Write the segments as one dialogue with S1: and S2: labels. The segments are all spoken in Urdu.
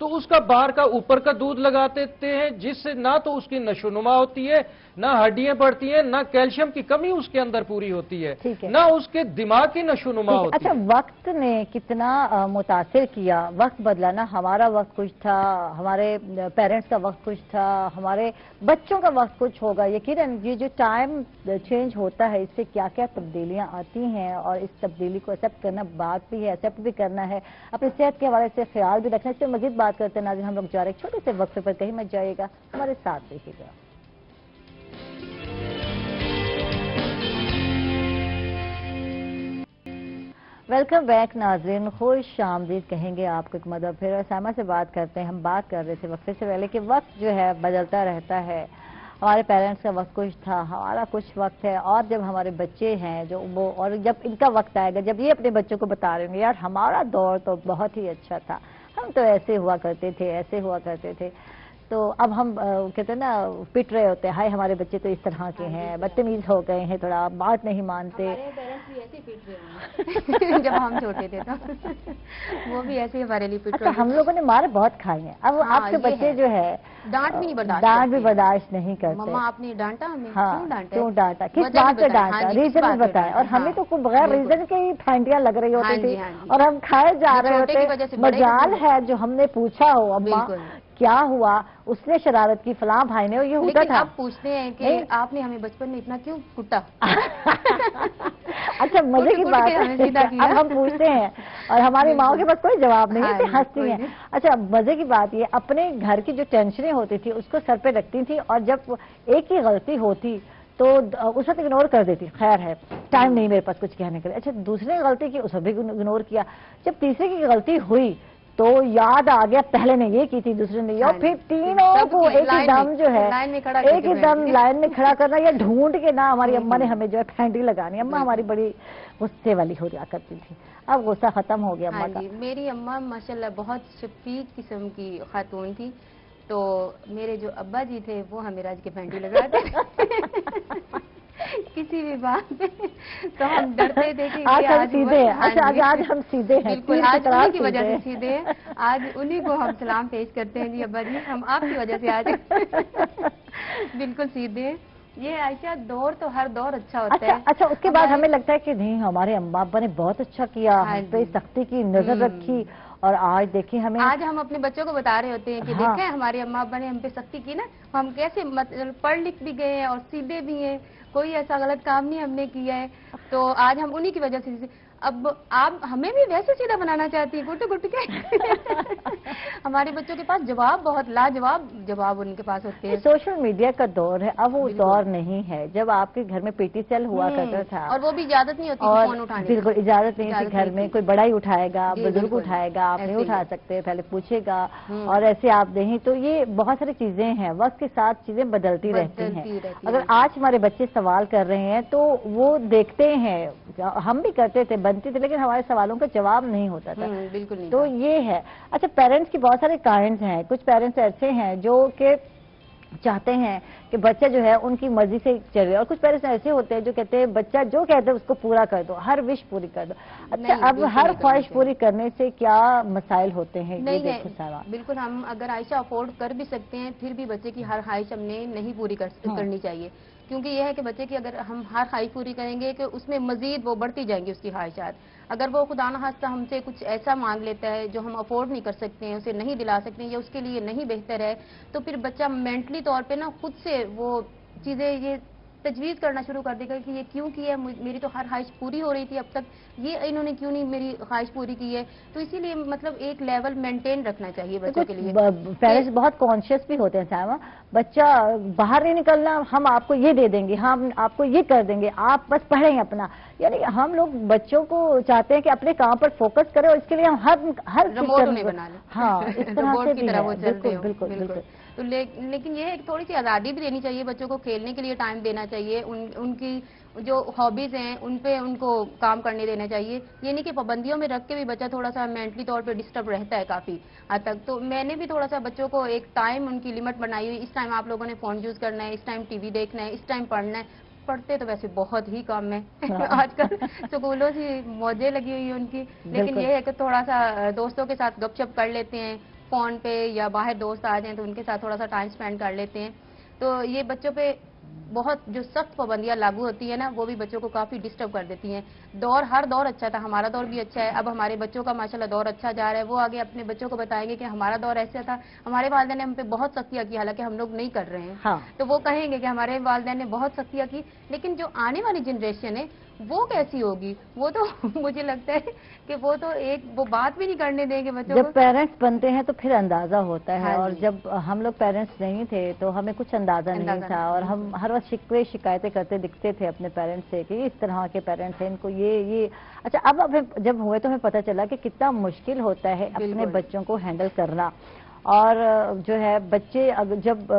S1: تو اس کا باہر کا اوپر کا دودھ لگا دیتے ہیں، جس سے نہ تو اس کی نشوونما ہوتی ہے، نہ ہڈیاں بڑھتی ہیں، نہ کیلشیم کی کمی اس کے اندر پوری ہوتی ہے، نہ اس کے دماغ کی نشوونما ہوتی ہے۔
S2: اچھا، وقت نے کتنا متاثر کیا؟ وقت بدلا نا، ہمارا وقت کچھ تھا، ہمارے پیرنٹس کا وقت کچھ تھا، ہمارے بچوں کا وقت کچھ ہوگا۔ یقیناً یہ جو ٹائم چینج ہوتا ہے، اس سے کیا کیا تبدیلیاں آتی ہیں، اور اس تبدیلی کو ایکسیپٹ کرنا بات بھی ہے، ایکسیپٹ بھی کرنا ہے، اپنی صحت کے حوالے سے خیال بھی رکھنا ہے۔ اس پہ مزید بات کرتے ہیں ناظرین، ہم لوگ جا رہے ہیں چھوٹے سے وقفے پر، کہیں مت جائیے گا، ہمارے ساتھ رہیے گا۔ ویلکم بیک ناظرین، خوش آمدید کہیں گے آپ کو ایک مرتبہ پھر، اور سائمہ سے بات کرتے ہیں۔ ہم بات کر رہے تھے وقفے سے پہلے کہ وقت جو ہے بدلتا رہتا ہے، ہمارے پیرنٹس کا وقت کچھ تھا، ہمارا کچھ وقت ہے، اور جب ہمارے بچے ہیں جو وہ، اور جب ان کا وقت آئے گا، جب یہ اپنے بچوں کو بتا رہے ہیں یار ہمارا دور تو بہت ہی اچھا تھا، ہم تو ایسے ہوا کرتے تھے، ایسے ہوا کرتے تھے، تو اب ہم کہتے ہیں نا پٹ رہے ہوتے ہیں، ہائے ہمارے بچے تو اس طرح کے ہیں، بدتمیز ہو گئے ہیں، تھوڑا بات نہیں مانتے۔
S3: ہمارے پیرنٹس بھی ایسے ہی پٹ رہے ہیں جب ہم چھوٹے تھے تو وہ بھی ایسے ہی ہمارے لیے پٹ رہے
S2: اچھا، ہم لوگوں نے مار بہت کھائی ہیں، اب آپ کے بچے جو ہے
S3: ڈانٹ بھی نہیں برداشت
S2: ڈانٹ بھی برداشت نہیں کرتے۔
S3: مما آپ نے ڈانٹا ہمیں،
S2: ہاں،
S3: کیوں ڈانٹا؟
S2: کیوں ڈانٹا، کس بات پہ ڈانٹا، ریزن بھی بتائیں، اور ہمیں تو کوئی بغیر ریزن کے ہی پھینٹیاں لگ رہی ہوتی تھی، اور ہم کھائے جا رہے ہوتے، مجال ہے جو ہم نے پوچھا ہو اماں کیا ہوا، اس نے شرارت کی، فلاں بھائی نے، یہ ہوتا تھا۔
S3: اب پوچھتے ہیں کہ آپ نے ہمیں بچپن میں اتنا کیوں کٹا؟
S2: اچھا، مزے کی بات ہے، اب ہم پوچھتے ہیں اور ہماری ماں کے پاس کوئی جواب نہیں ہے، ہنستی ہیں۔ اچھا، مزے کی بات یہ اپنے گھر کی جو ٹینشنیں ہوتی تھی اس کو سر پہ رکھتی تھی، اور جب ایک ہی غلطی ہوتی تو اس وقت اگنور کر دیتی، خیر ہے ٹائم نہیں میرے پاس کچھ کہنے کے لیے۔ اچھا، دوسرے نے غلطی کی، اس کو بھی اگنور کیا، جب تیسرے کی غلطی ہوئی تو یاد آ گیا پہلے نے یہ کی تھی، دوسرے نے یہ، اور پھر تینوں کو ایک ہی دم جو ہے ایک ہی دم لائن میں کھڑا کرنا، یا ڈھونڈ کے نہ ہماری اماں نے ہمیں جو ہے پھینٹی لگانی۔ اماں ہماری بڑی غصے والی ہو جا کرتی تھی، اب غصہ ختم ہو گیا اماں کا۔
S3: میری اماں ماشاءاللہ بہت شفیق قسم کی خاتون تھی، تو میرے جو ابا جی تھے وہ ہمیں راج کے پھینٹی لگاتے کسی بھی بات پہ، تو ہم ڈرتے تھے کہ
S2: آج ہم سیدھے ہیں۔ اچھا، آج ہم سیدھے ہیں،
S3: بالکل آج انہی کی وجہ سے سیدھے ہیں، آج انہی کو ہم سلام پیش کرتے ہیں، جی ابا جی ہم آپ کی وجہ سے آج بالکل سیدھے ہیں۔ یہ عائشہ دور تو ہر دور اچھا ہوتا ہے۔
S2: اچھا، اس کے بعد ہمیں لگتا ہے کہ نہیں ہمارے اماں ابا نے بہت اچھا کیا، ہم پہ سختی کی نظر رکھی، اور آج دیکھیں ہمیں،
S3: آج ہم اپنے بچوں کو بتا رہے ہوتے ہیں کہ دیکھیں ہمارے اماں ابا نے ہم پہ سختی کی نا، ہم کیسے پڑھ لکھ بھی گئے ہیں اور سیدھے بھی ہیں، کوئی ایسا غلط کام نہیں ہم نے کیا ہے، تو آج ہم انہی کی وجہ سے۔ اب آپ ہمیں بھی ویسے سیدھا بنانا چاہتی ہیں، گٹ گٹ کے ہمارے بچوں کے پاس جواب بہت لاجواب جواب ان کے پاس ہوتے ہیں۔
S2: سوشل میڈیا کا دور ہے، اب وہ دور نہیں ہے جب آپ کے گھر میں پی ٹی سیل ہوا کرتا تھا،
S3: اور وہ بھی اجازت نہیں ہوتی فون اٹھانے کی،
S2: بالکل اجازت نہیں تھی، گھر میں کوئی بڑا ہی اٹھائے گا، بزرگ اٹھائے گا، آپ نہیں اٹھا سکتے، پہلے پوچھے گا، اور ایسے آپ نہیں، تو یہ بہت ساری چیزیں ہیں، وقت کے ساتھ چیزیں بدلتی رہتی ہیں۔ اگر آج ہمارے بچے سوال کر رہے ہیں تو وہ دیکھتے ہیں، ہم بھی کرتے تھے، بنتی تھے، لیکن ہمارے سوالوں کا جواب نہیں ہوتا تھا،
S3: بالکل نہیں،
S2: تو یہ ہے۔ اچھا، پیرنٹس کی بہت سارے کائنڈ ہیں، کچھ پیرنٹس ایسے ہیں جو کہ چاہتے ہیں کہ بچہ جو ہے ان کی مرضی سے چلے، اور کچھ پیرنٹس ایسے ہوتے ہیں جو کہتے ہیں بچہ جو کہتے ہیں اس کو پورا کر دو، ہر وش پوری کر دو۔ اچھا، اب ہر خواہش پوری کرنے سے کیا مسائل ہوتے ہیں؟ یہ دیکھو سارا،
S3: بالکل ہم اگر عائشہ افورڈ کر بھی سکتے ہیں، پھر بھی بچے کی ہر خواہش ہم نے نہیں پوری کرنی چاہیے، کیونکہ یہ ہے کہ بچے کی اگر ہم ہر خواہش پوری کریں گے کہ اس میں مزید وہ بڑھتی جائیں گی اس کی خواہشات۔ اگر وہ خدا نخواستہ ہم سے کچھ ایسا مانگ لیتا ہے جو ہم افورڈ نہیں کر سکتے ہیں، اسے نہیں دلا سکتے ہیں، یا اس کے لیے نہیں بہتر ہے، تو پھر بچہ مینٹلی طور پہ نا خود سے وہ چیزیں یہ تجویز کرنا شروع کر دے گا کہ یہ کیوں کی ہے، میری تو ہر خواہش پوری ہو رہی تھی اب تک، یہ انہوں نے کیوں نہیں میری خواہش پوری کی ہے، تو اسی لیے مطلب ایک لیول مینٹین رکھنا چاہیے بچوں کے لیے۔
S2: پیرنٹس بہت کانشیس بھی ہوتے ہیں سائمہ، بچہ باہر نہیں نکلنا، ہم آپ کو یہ دے دیں گے، ہم آپ کو یہ کر دیں گے، آپ بس پڑھیں اپنا، یعنی ہم لوگ بچوں کو چاہتے ہیں کہ اپنے کام پر فوکس کریں، اور اس کے لیے ہم ہر
S3: رموٹ انہیں بنا لیں،
S2: ہاں، اس طرح سے بھی ہے، بالکل بالکل بالکل۔
S3: تو لیکن یہ ایک تھوڑی سی آزادی بھی دینی چاہیے بچوں کو، کھیلنے کے لیے ٹائم دینا چاہیے، ان کی جو ہابیز ہیں ان پہ ان کو کام کرنے دینا چاہیے، یہ نہیں کہ پابندیوں میں رکھ کے بھی بچہ تھوڑا سا مینٹلی طور پہ ڈسٹرب رہتا ہے کافی حد تک۔ تو میں نے بھی تھوڑا سا بچوں کو ایک ٹائم ان کی لمٹ بنائی ہوئی، اس ٹائم آپ لوگوں نے فون یوز کرنا ہے، اس ٹائم ٹی وی دیکھنا ہے، اس ٹائم پڑھنا ہے۔ پڑھتے تو ویسے بہت ہی کم ہے آج کل، سکولوں سے موجیں لگی ہوئی ہیں ان کی، لیکن یہ ہے کہ تھوڑا سا دوستوں کے ساتھ گپ شپ کر لیتے ہیں، فون پہ یا باہر دوست آ جائیں تو ان کے ساتھ تھوڑا سا ٹائم سپینڈ کر لیتے ہیں. تو یہ بچوں پہ بہت جو سخت پابندیاں لاگو ہوتی ہیں نا وہ بھی بچوں کو کافی ڈسٹرب کر دیتی ہیں. ہر دور اچھا تھا, ہمارا دور بھی اچھا ہے, اب ہمارے بچوں کا ماشاءاللہ دور اچھا جا رہا ہے. وہ آگے اپنے بچوں کو بتائیں گے کہ ہمارا دور ایسا تھا, ہمارے والدین نے ہم پہ بہت سختیاں کی, حالانکہ ہم لوگ نہیں کر رہے ہیں.
S2: ہاں.
S3: تو وہ کہیں گے کہ ہمارے والدین نے بہت سختیاں کی, لیکن جو آنے والی جنریشن ہے وہ کیسی ہوگی, وہ تو مجھے لگتا ہے کہ وہ تو وہ بات بھی نہیں کرنے دیں گے بچوں کو.
S2: جب پیرنٹس بنتے ہیں تو پھر اندازہ ہوتا ہے,
S3: ہاں
S2: اور
S3: جی.
S2: جب ہم لوگ پیرنٹس نہیں تھے تو ہمیں کچھ اندازہ نہیں تھا, اور ہم ہر وقت شکایتیں کرتے دکھتے تھے اپنے پیرنٹس سے کہ اس طرح کے پیرنٹس ہیں, ان کو یہ اچھا. اب جب ہوئے تو ہمیں پتہ چلا کہ کتنا مشکل ہوتا ہے اپنے بچوں کو ہینڈل کرنا, اور جو ہے بچے جب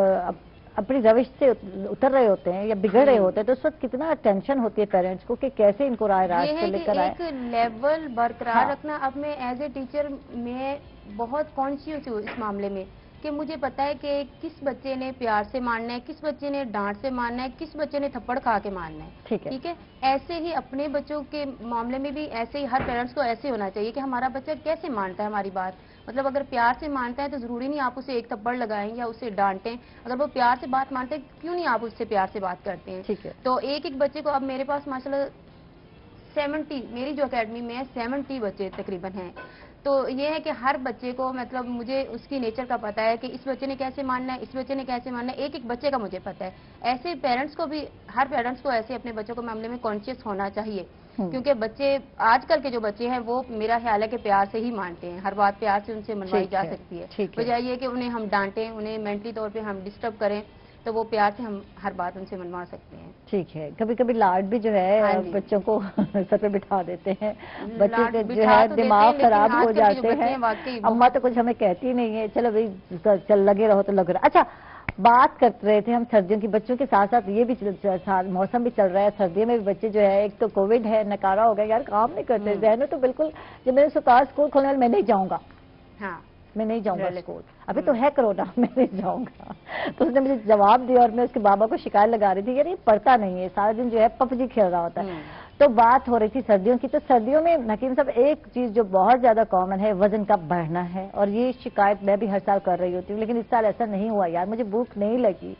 S2: اپنی روش سے اتر رہے ہوتے ہیں یا بگڑ رہے ہوتے ہیں تو اس وقت کتنا ٹینشن ہوتی ہے پیرنٹس کو کہ کیسے ان کو رائے راست پہ لے کر آئے.
S3: یہ ہے کہ ایک لیول برقرار رکھنا. اب میں ایز اے ٹیچر میں بہت کانشیس ہوں اس معاملے میں کہ مجھے پتا ہے کہ کس بچے نے پیار سے ماننا ہے, کس بچے نے ڈانٹ سے ماننا ہے, کس بچے نے تھپڑ کھا کے ماننا ہے. ٹھیک ہے, ایسے ہی اپنے بچوں کے معاملے میں بھی ایسے ہی ہر پیرنٹس کو ایسے ہونا چاہیے کہ ہمارا بچہ کیسے مانتا ہے ہماری بات. مطلب اگر پیار سے مانتا ہے تو ضروری نہیں آپ اسے ایک تھپڑ لگائیں یا اسے ڈانٹیں. اگر وہ پیار سے بات مانتے ہیں کیوں نہیں آپ اس سے پیار سے بات کرتے ہیں. تو ایک بچے کو, اب میرے پاس ماشاءاللہ 70, میری جو اکیڈمی میں 70 بچے تقریباً ہیں. تو یہ ہے کہ ہر بچے کو مطلب مجھے اس کی نیچر کا پتا ہے کہ اس بچے نے کیسے ماننا ہے, اس بچے نے کیسے ماننا ہے, ایک بچے کا مجھے پتا ہے. ایسے پیرنٹس کو بھی, ہر پیرنٹس کو ایسے اپنے بچوں کے معاملے میں کانشیس ہونا چاہیے, کیونکہ بچے آج کل کے جو بچے ہیں وہ میرا خیال ہے کہ پیار سے ہی مانتے ہیں, ہر بات پیار سے ان سے منوائی جا سکتی ہے, بجائے یہ کہ انہیں ہم ڈانٹیں, انہیں مینٹلی طور پہ ہم ڈسٹرب کریں, تو وہ پیار سے ہم ہر بات ان سے منوا سکتے ہیں.
S2: ٹھیک ہے, کبھی کبھی لاڈ بھی جو ہے بچوں کو سر پہ بٹھا دیتے ہیں, بچوں کے جو ہے دماغ خراب ہو جاتے ہیں. اماں تو کچھ ہمیں کہتی نہیں ہے, چلو بھائی چل لگے رہو تو لگ رہا. اچھا, بات کرتے رہے تھے ہم سردیوں کی, بچوں کے ساتھ ساتھ یہ بھی موسم بھی چل رہا ہے, سردیوں میں بھی بچے جو ہے, ایک تو کووڈ ہے, نکارا ہو گیا, یار کام نہیں کرتے, ذہنوں تو بالکل, جب میں نے کہا اسکول کھولنے والے میں نہیں جاؤں گا, میں نہیں جاؤں گا اسکول, ابھی تو ہے کرونا, میں نہیں جاؤں گا. تو اس نے مجھے جواب دیا, اور میں اس کے بابا کو شکایت لگا رہی تھی, یار یہ پڑھتا نہیں ہے, سارا دن جو ہے پب جی کھیل رہا ہوتا ہے. تو بات ہو رہی تھی سردیوں کی, تو سردیوں میں حکیم صاحب ایک چیز جو بہت زیادہ کامن ہے, وزن کا بڑھنا ہے, اور یہ شکایت میں بھی ہر سال کر رہی ہوتی ہوں, لیکن اس سال ایسا نہیں ہوا, یار مجھے بھوک نہیں لگی.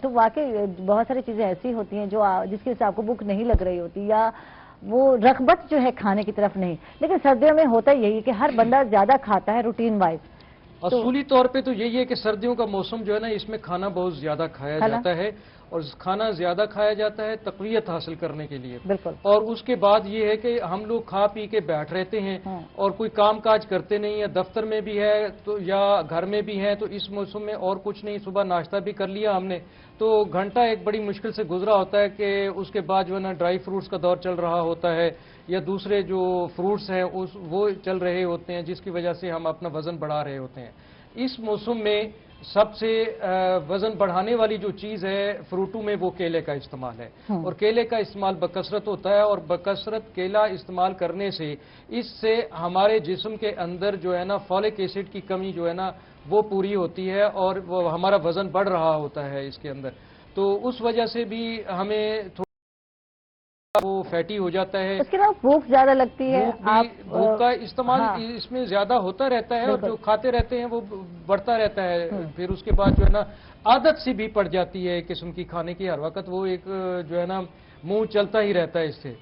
S2: تو واقعی بہت ساری چیزیں ایسی ہوتی ہیں جو جس کی وجہ سے آپ کو بھوک نہیں لگ رہی ہوتی, یا وہ رغبت جو ہے کھانے کی طرف نہیں. لیکن سردیوں میں ہوتا یہی کہ ہر بندہ زیادہ کھاتا ہے روٹین وائز.
S1: اصولی طور پہ تو یہی ہے کہ سردیوں کا موسم جو ہے نا, اس میں کھانا بہت زیادہ کھایا جاتا ہے, اور کھانا زیادہ کھایا جاتا ہے تقویت حاصل کرنے کے لیے.
S2: بالکل.
S1: اور اس کے بعد یہ ہے کہ ہم لوگ کھا پی کے بیٹھ رہتے ہیں اور کوئی کام کاج کرتے نہیں ہیں, دفتر میں بھی ہے تو یا گھر میں بھی ہیں, تو اس موسم میں اور کچھ نہیں, صبح ناشتہ بھی کر لیا ہم نے, تو گھنٹہ ایک بڑی مشکل سے گزرا ہوتا ہے کہ اس کے بعد جو ہے نا ڈرائی فروٹس کا دور چل رہا ہوتا ہے, یا دوسرے جو فروٹس ہیں وہ چل رہے ہوتے ہیں, جس کی وجہ سے ہم اپنا وزن بڑھا رہے ہوتے ہیں. اس موسم میں سب سے وزن بڑھانے والی جو چیز ہے فروٹوں میں وہ کیلے کا استعمال ہے, اور کیلے کا استعمال بکثرت ہوتا ہے, اور بکثرت کیلا استعمال کرنے سے اس سے ہمارے جسم کے اندر جو ہے نا فولک ایسڈ کی کمی جو ہے نا وہ پوری ہوتی ہے, اور وہ ہمارا وزن بڑھ رہا ہوتا ہے اس کے اندر. تو اس وجہ سے بھی ہمیں وہ فیٹی ہو جاتا ہے.
S2: اس کے بعد بھوک زیادہ لگتی ہے,
S1: بھوک کا استعمال اس میں زیادہ ہوتا رہتا ہے, اور جو کھاتے رہتے ہیں وہ بڑھتا رہتا ہے. پھر اس کے بعد جو ہے نا عادت سی بھی پڑ جاتی ہے ایک قسم کی کھانے کی, ہر وقت وہ ایک جو ہے نا منہ چلتا ہی رہتا ہے اس سے,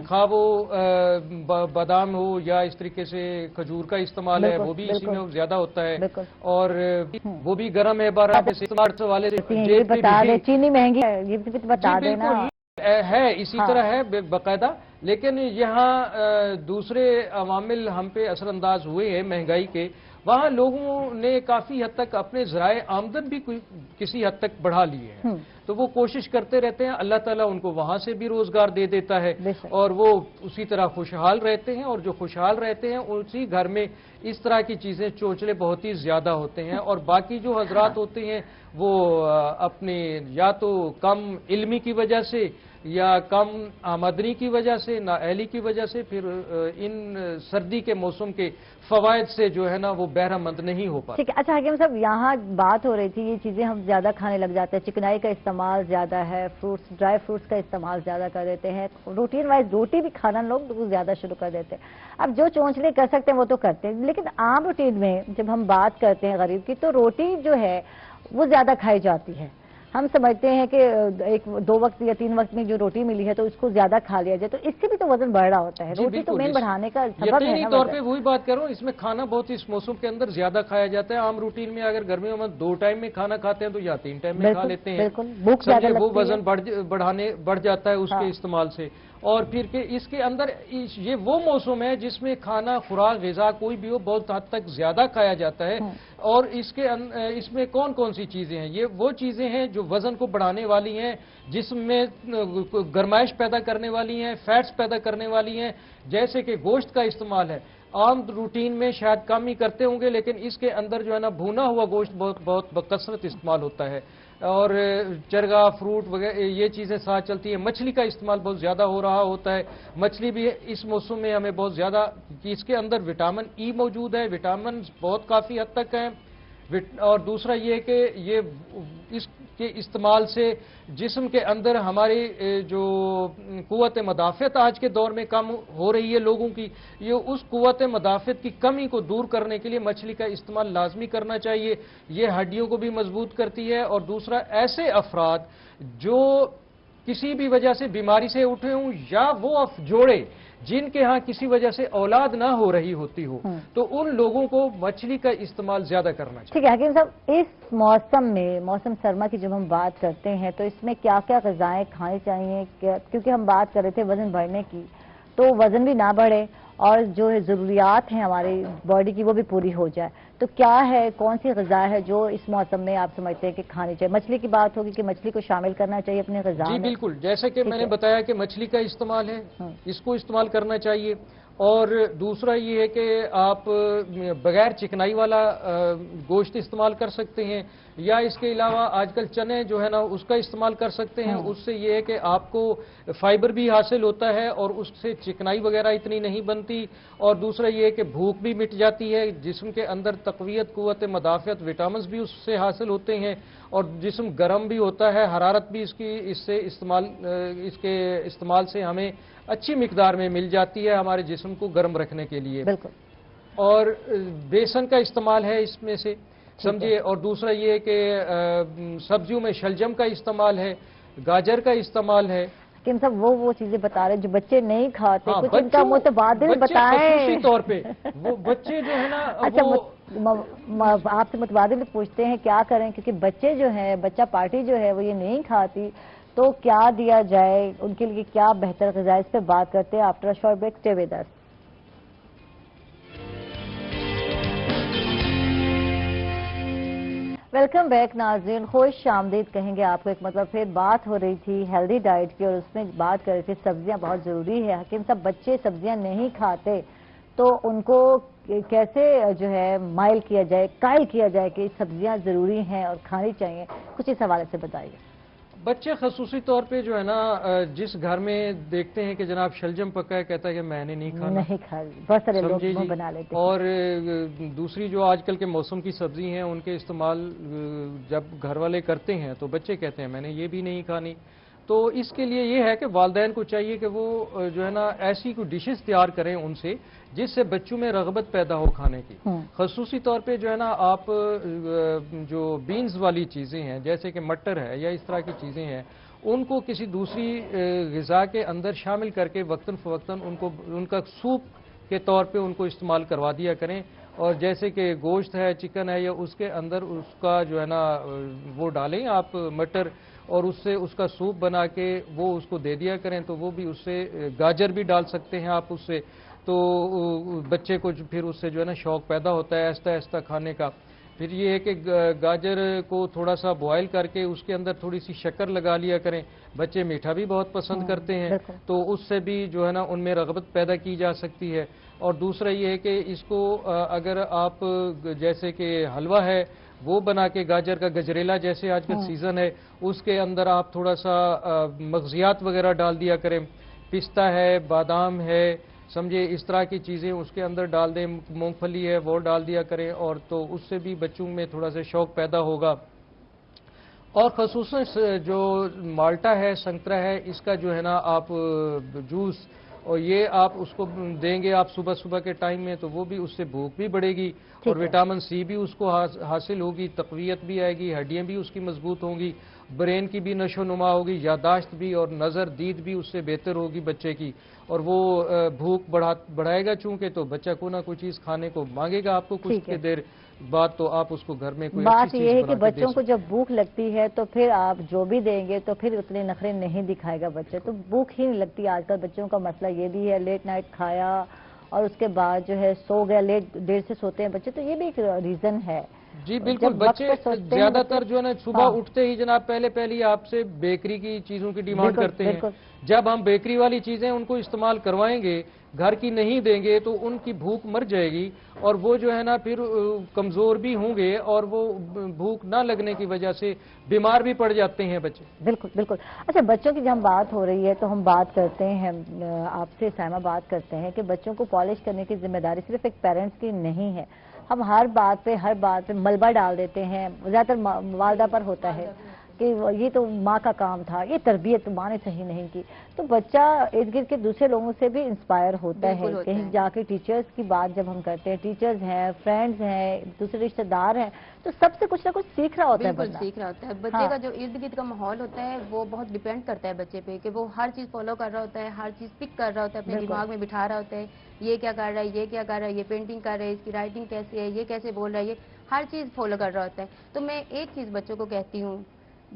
S1: خواہ وہ بادام ہو یا اس طریقے سے کھجور کا استعمال ہے وہ بھی اسی میں زیادہ ہوتا ہے, اور وہ بھی گرم ہے. 12 سے والے
S2: چینی مہنگی ہے, یہ بھی بتا دینا
S1: ہے, اسی طرح ہے باقاعدہ. لیکن یہاں دوسرے عوامل ہم پہ اثر انداز ہوئے ہیں مہنگائی کے. وہاں لوگوں نے کافی حد تک اپنے ذرائع آمدن بھی کسی حد تک بڑھا لیے ہیں, تو وہ کوشش کرتے رہتے ہیں, اللہ تعالیٰ ان کو وہاں سے بھی روزگار دے دیتا ہے, اور وہ اسی طرح خوشحال رہتے ہیں. اور جو خوشحال رہتے ہیں اسی گھر میں اس طرح کی چیزیں چوچلے بہت ہی زیادہ ہوتے ہیں. اور باقی جو حضرات ہوتے ہیں وہ اپنے یا تو کم علمی کی وجہ سے یا کم آمدنی کی وجہ سے، نااہلی کی وجہ سے، پھر ان سردی کے موسم کے فوائد سے جو ہے نا وہ بہرہ مند نہیں ہو پاتا۔
S2: ٹھیک ہے، اچھا حکیم صاحب، یہاں بات ہو رہی تھی یہ چیزیں ہم زیادہ کھانے لگ جاتے ہیں، چکنائی کا استعمال زیادہ ہے، فروٹس، ڈرائی فروٹس کا استعمال زیادہ کر دیتے ہیں، روٹین وائز روٹی بھی کھانا لوگ زیادہ شروع کر دیتے ہیں۔ اب جو چونچلے کر سکتے ہیں وہ تو کرتے ہیں، لیکن عام روٹین میں جب ہم بات کرتے ہیں غریب کی تو روٹی جو ہے وہ زیادہ کھائی جاتی ہے۔ ہم سمجھتے ہیں کہ ایک 2 وقت یا 3 وقت میں جو روٹی ملی ہے تو اس کو زیادہ کھا لیا جائے، تو اس سے بھی تو وزن بڑھ رہا ہوتا ہے۔ روٹی تو مین بڑھانے کا سبب ہے
S1: یقینی
S2: نا
S1: طور
S2: وزن۔
S1: پہ وہی بات کروں، اس میں کھانا بہت اس موسم کے اندر زیادہ کھایا جاتا ہے۔ عام روٹین میں اگر گرمیوں میں 2 ٹائم میں کھانا کھاتے ہیں تو یا 3 ٹائم میں کھا لیتے ہیں،
S2: بالکل، بھوک زیادہ
S1: سمجھے، وہ
S2: لگتی ہے۔
S1: وزن بڑھ جاتا ہے اس کے استعمال سے۔ اور پھر کہ اس کے اندر یہ وہ موسم ہے جس میں کھانا، خوراک، غذا کوئی بھی ہو بہت حد تک زیادہ کھایا جاتا ہے۔ اور اس میں کون کون سی چیزیں ہیں؟ یہ وہ چیزیں ہیں جو وزن کو بڑھانے والی ہیں، جسم میں گرمائش پیدا کرنے والی ہیں، فیٹس پیدا کرنے والی ہیں، جیسے کہ گوشت کا استعمال ہے۔ عام روٹین میں شاید کم ہی کرتے ہوں گے، لیکن اس کے اندر جو ہے نا بھونا ہوا گوشت بہت بکثرت استعمال ہوتا ہے، اور چرگا، فروٹ وغیرہ یہ چیزیں ساتھ چلتی ہیں۔ مچھلی کا استعمال بہت زیادہ ہو رہا ہوتا ہے، مچھلی بھی اس موسم میں ہمیں بہت زیادہ، اس کے اندر وٹامن ای موجود ہے، وٹامن بہت کافی حد تک ہیں۔ اور دوسرا یہ کہ اس کے استعمال سے جسم کے اندر ہماری جو قوت مدافعت آج کے دور میں کم ہو رہی ہے لوگوں کی، یہ اس قوت مدافعت کی کمی کو دور کرنے کے لیے مچھلی کا استعمال لازمی کرنا چاہیے۔ یہ ہڈیوں کو بھی مضبوط کرتی ہے۔ اور دوسرا، ایسے افراد جو کسی بھی وجہ سے بیماری سے اٹھے ہوں، یا وہ جوڑے جن کے ہاں کسی وجہ سے اولاد نہ ہو رہی ہوتی ہو، تو ان لوگوں کو مچھلی کا استعمال زیادہ کرنا چاہیے۔
S2: ٹھیک ہے حکیم صاحب، اس موسم میں، موسم سرما کی جب ہم بات کرتے ہیں تو اس میں کیا کیا غذائیں کھانی چاہیے؟ کیونکہ ہم بات کر رہے تھے وزن بڑھنے کی، تو وزن بھی نہ بڑھے اور جو ضروریات ہیں ہماری باڈی کی وہ بھی پوری ہو جائے، تو کیا ہے، کون سی غذا ہے جو اس موسم میں آپ سمجھتے ہیں کہ کھانی چاہیے؟ مچھلی کی بات ہوگی کہ مچھلی کو شامل کرنا چاہیے اپنے غذا میں۔
S1: جی بالکل، جیسے کہ میں نے بتایا کہ مچھلی کا استعمال ہے، اس کو استعمال کرنا چاہیے۔ اور دوسرا یہ ہے کہ آپ بغیر چکنائی والا گوشت استعمال کر سکتے ہیں، یا اس کے علاوہ آج کل چنے جو ہے نا اس کا استعمال کر سکتے ہیں۔ اس سے یہ ہے کہ آپ کو فائبر بھی حاصل ہوتا ہے اور اس سے چکنائی وغیرہ اتنی نہیں بنتی، اور دوسرا یہ ہے کہ بھوک بھی مٹ جاتی ہے، جسم کے اندر تقویت، قوت مدافعت، وٹامنز بھی اس سے حاصل ہوتے ہیں، اور جسم گرم بھی ہوتا ہے، حرارت بھی اس کے استعمال سے ہمیں اچھی مقدار میں مل جاتی ہے ہمارے جسم کو گرم رکھنے کے لیے۔
S2: بالکل۔
S1: اور بیسن کا استعمال ہے اس میں سے، سمجھیے۔ اور دوسرا یہ کہ سبزیوں میں شلجم کا استعمال ہے، گاجر کا استعمال ہے۔
S2: حکیم صاحب، وہ چیزیں بتا رہے ہیں جو بچے نہیں کھاتے، کچھ ان کا متبادل بتائیں۔
S1: خصوصی طور پہ وہ بچے جو ہے نا،
S2: اچھا، آپ سے متبادل پوچھتے ہیں کیا کریں، کیونکہ بچے جو ہیں، بچہ پارٹی جو ہے وہ یہ نہیں کھاتی، تو کیا دیا جائے ان کے لیے، کیا بہتر غذا، اس پہ بات کرتے ہیں after short break. Stay with us. Welcome back ناظرین، خوش آمدید کہیں گے آپ کو۔ ایک مطلب پھر بات ہو رہی تھی ہیلدی ڈائٹ کی، اور اس میں بات کر رہی تھی سبزیاں بہت ضروری ہے۔ حکیم صاحب، بچے سبزیاں نہیں کھاتے تو ان کو کیسے جو ہے مائل کیا جائے، قائل کیا جائے کہ سبزیاں ضروری ہیں اور کھانی چاہیے، کچھ اس حوالے سے بتائیے۔
S1: بچے خصوصی طور پہ جو ہے نا، جس گھر میں دیکھتے ہیں کہ جناب شلجم پکا ہے، کہتا ہے کہ میں نے نہیں کھانا،
S2: نہیں کھائی، بہت سارے لوگ
S1: سمجھے جی۔
S2: بنا لیتے ہیں۔
S1: اور دوسری جو آج کل کے موسم کی سبزی ہیں، ان کے استعمال جب گھر والے کرتے ہیں تو بچے کہتے ہیں میں نے یہ بھی نہیں کھانی۔ تو اس کے لیے یہ ہے کہ والدین کو چاہیے کہ وہ جو ہے نا ایسی کوئی ڈشز تیار کریں ان سے، جس سے بچوں میں رغبت پیدا ہو کھانے کی۔ خصوصی طور پہ جو ہے نا، آپ جو بینز والی چیزیں ہیں جیسے کہ مٹر ہے یا اس طرح کی چیزیں ہیں، ان کو کسی دوسری غذا کے اندر شامل کر کے وقتاً فوقتاً ان کا سوپ کے طور پہ ان کو استعمال کروا دیا کریں۔ اور جیسے کہ گوشت ہے، چکن ہے، یا اس کے اندر اس کا جو ہے نا وہ ڈالیں آپ مٹر، اور اس سے اس کا سوپ بنا کے وہ اس کو دے دیا کریں، تو وہ بھی اس سے گاجر بھی ڈال سکتے ہیں آپ اس سے، تو بچے کو پھر اس سے جو ہے نا شوق پیدا ہوتا ہے آہستہ آہستہ کھانے کا۔ پھر یہ ہے کہ گاجر کو تھوڑا سا بوائل کر کے اس کے اندر تھوڑی سی شکر لگا لیا کریں، بچے میٹھا بھی بہت پسند کرتے ہیں، تو اس سے بھی جو ہے نا ان میں رغبت پیدا کی جا سکتی ہے۔ اور دوسرا یہ ہے کہ اس کو اگر آپ جیسے کہ حلوہ ہے وہ بنا کے گاجر کا گجریلا جیسے آج کل سیزن ہے اس کے اندر آپ تھوڑا سا مغزیات وغیرہ ڈال دیا کریں، پستہ ہے، بادام ہے، سمجھے اس طرح کی چیزیں اس کے اندر ڈال دیں، مونگ پھلی ہے وہ ڈال دیا کریں، اور تو اس سے بھی بچوں میں تھوڑا سا شوق پیدا ہوگا۔ اور خصوصاً جو مالٹا ہے، سنترا ہے، اس کا جو ہے نا آپ جوس، اور یہ آپ اس کو دیں گے آپ صبح صبح کے ٹائم میں، تو وہ بھی اس سے بھوک بھی بڑھے گی اور وٹامن سی بھی اس کو حاصل ہوگی، تقویت بھی آئے گی، ہڈیاں بھی اس کی مضبوط ہوں گی، برین کی بھی نشو و نما ہوگی، یادداشت بھی اور نظر دید بھی اس سے بہتر ہوگی بچے کی، اور وہ بھوک بڑھائے گا چونکہ تو بچہ کو نہ کوئی چیز کھانے کو مانگے گا آپ کو کچھ دیر بعد، تو آپ اس کو گھر میں کوئی اچھی
S2: بات
S1: چیز
S2: یہ ہے
S1: بنا
S2: کہ
S1: کے دے
S2: بچوں کو
S1: سکتے۔
S2: جب بھوک لگتی ہے تو پھر آپ جو بھی دیں گے تو پھر اتنے نخرے نہیں دکھائے گا بچے، تو بھوک ہی نہیں لگتی۔ آج کل بچوں کا مسئلہ یہ بھی ہے، لیٹ نائٹ کھایا اور اس کے بعد جو ہے سو گیا، لیٹ دیر سے سوتے ہیں بچے، تو یہ بھی ایک ریزن ہے۔
S1: جی بالکل،
S2: جب وقت
S1: بچے
S2: پہ سوچتے ہیں
S1: زیادہ
S2: بچے،
S1: تر جو ہے نا صبح اٹھتے ہی جناب پہلی آپ سے بیکری کی چیزوں کی ڈیمانڈ
S2: بالکل
S1: کرتے ہیں۔
S2: بالکل
S1: جب ہم بیکری والی چیزیں ان کو استعمال کروائیں گے، گھر کی نہیں دیں گے، تو ان کی بھوک مر جائے گی، اور وہ جو ہے نا پھر کمزور بھی ہوں گے، اور وہ بھوک نہ لگنے کی وجہ سے بیمار بھی پڑ جاتے ہیں بچے۔
S2: بالکل بالکل۔ اچھا، بچوں کی جب بات ہو رہی ہے تو ہم بات کرتے ہیں، آپ سے سائمہ بات کرتے ہیں کہ بچوں کو پالش کرنے کی ذمہ داری صرف ایک پیرنٹس کی نہیں ہے۔ ہم ہر بات پہ ملبہ ڈال دیتے ہیں، زیادہ تر والدہ پر ہوتا ہے کہ یہ تو ماں کا کام تھا، یہ تربیت ماں نے صحیح نہیں کی، تو بچہ ارد گرد کے دوسرے لوگوں سے بھی انسپائر ہوتا ہے،
S3: بالکل ہوتا
S2: کہیں
S3: ہے۔
S2: جا کے ٹیچرز کی بات جب ہم کرتے ہیں، ٹیچرز ہیں، فرینڈز ہیں، دوسرے رشتہ دار ہیں، تو سب سے کچھ نہ کچھ سیکھ رہا ہوتا ہے
S3: بالکل
S2: بندہ۔
S3: سیکھ رہا ہوتا ہے بچے کا، جو ارد گرد کا ماحول ہوتا ہے وہ بہت ڈیپینڈ کرتا ہے بچے پہ، کہ وہ ہر چیز فالو کر رہا ہوتا ہے، ہر چیز پک کر رہا ہوتا ہے، اپنے
S2: بالکل
S3: دماغ میں بٹھا رہا ہوتا ہے، یہ کیا کر رہا ہے، یہ کیا کر رہا ہے، یہ پینٹنگ کر رہا ہے، اس کی رائٹنگ کیسی ہے، یہ کیسے بول رہا ہے، یہ ہر چیز فالو کر رہا ہوتا ہے۔ تو میں ایک چیز بچوں کو کہتی ہوں،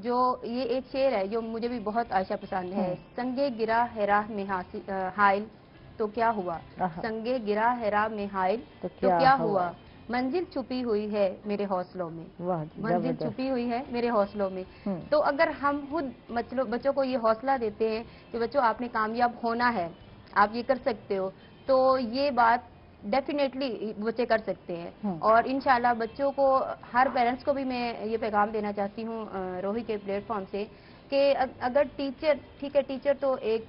S3: جو یہ ایک شعر ہے جو مجھے بھی بہت عائشہ پسند ہے، سنگے گرا ہے راہ میں حائل تو کیا ہوا، سنگے گرا ہے راہ میں حائل تو کیا ہوا، منزل چھپی ہوئی ہے میرے حوصلوں میں،
S2: واہ،
S3: منزل چھپی ہوئی ہے میرے حوصلوں میں۔ تو اگر ہم خود بچوں کو یہ حوصلہ دیتے ہیں کہ بچوں آپ نے کامیاب ہونا ہے، آپ یہ کر سکتے ہو، تو یہ بات ڈیفینیٹلی بچے کر سکتے ہیں۔ اور انشاءاللہ بچوں کو، ہر پیرنٹس کو بھی میں یہ پیغام دینا چاہتی ہوں روہی کے پلیٹ فارم سے، کہ اگر ٹیچر، ٹھیک ہے ٹیچر تو ایک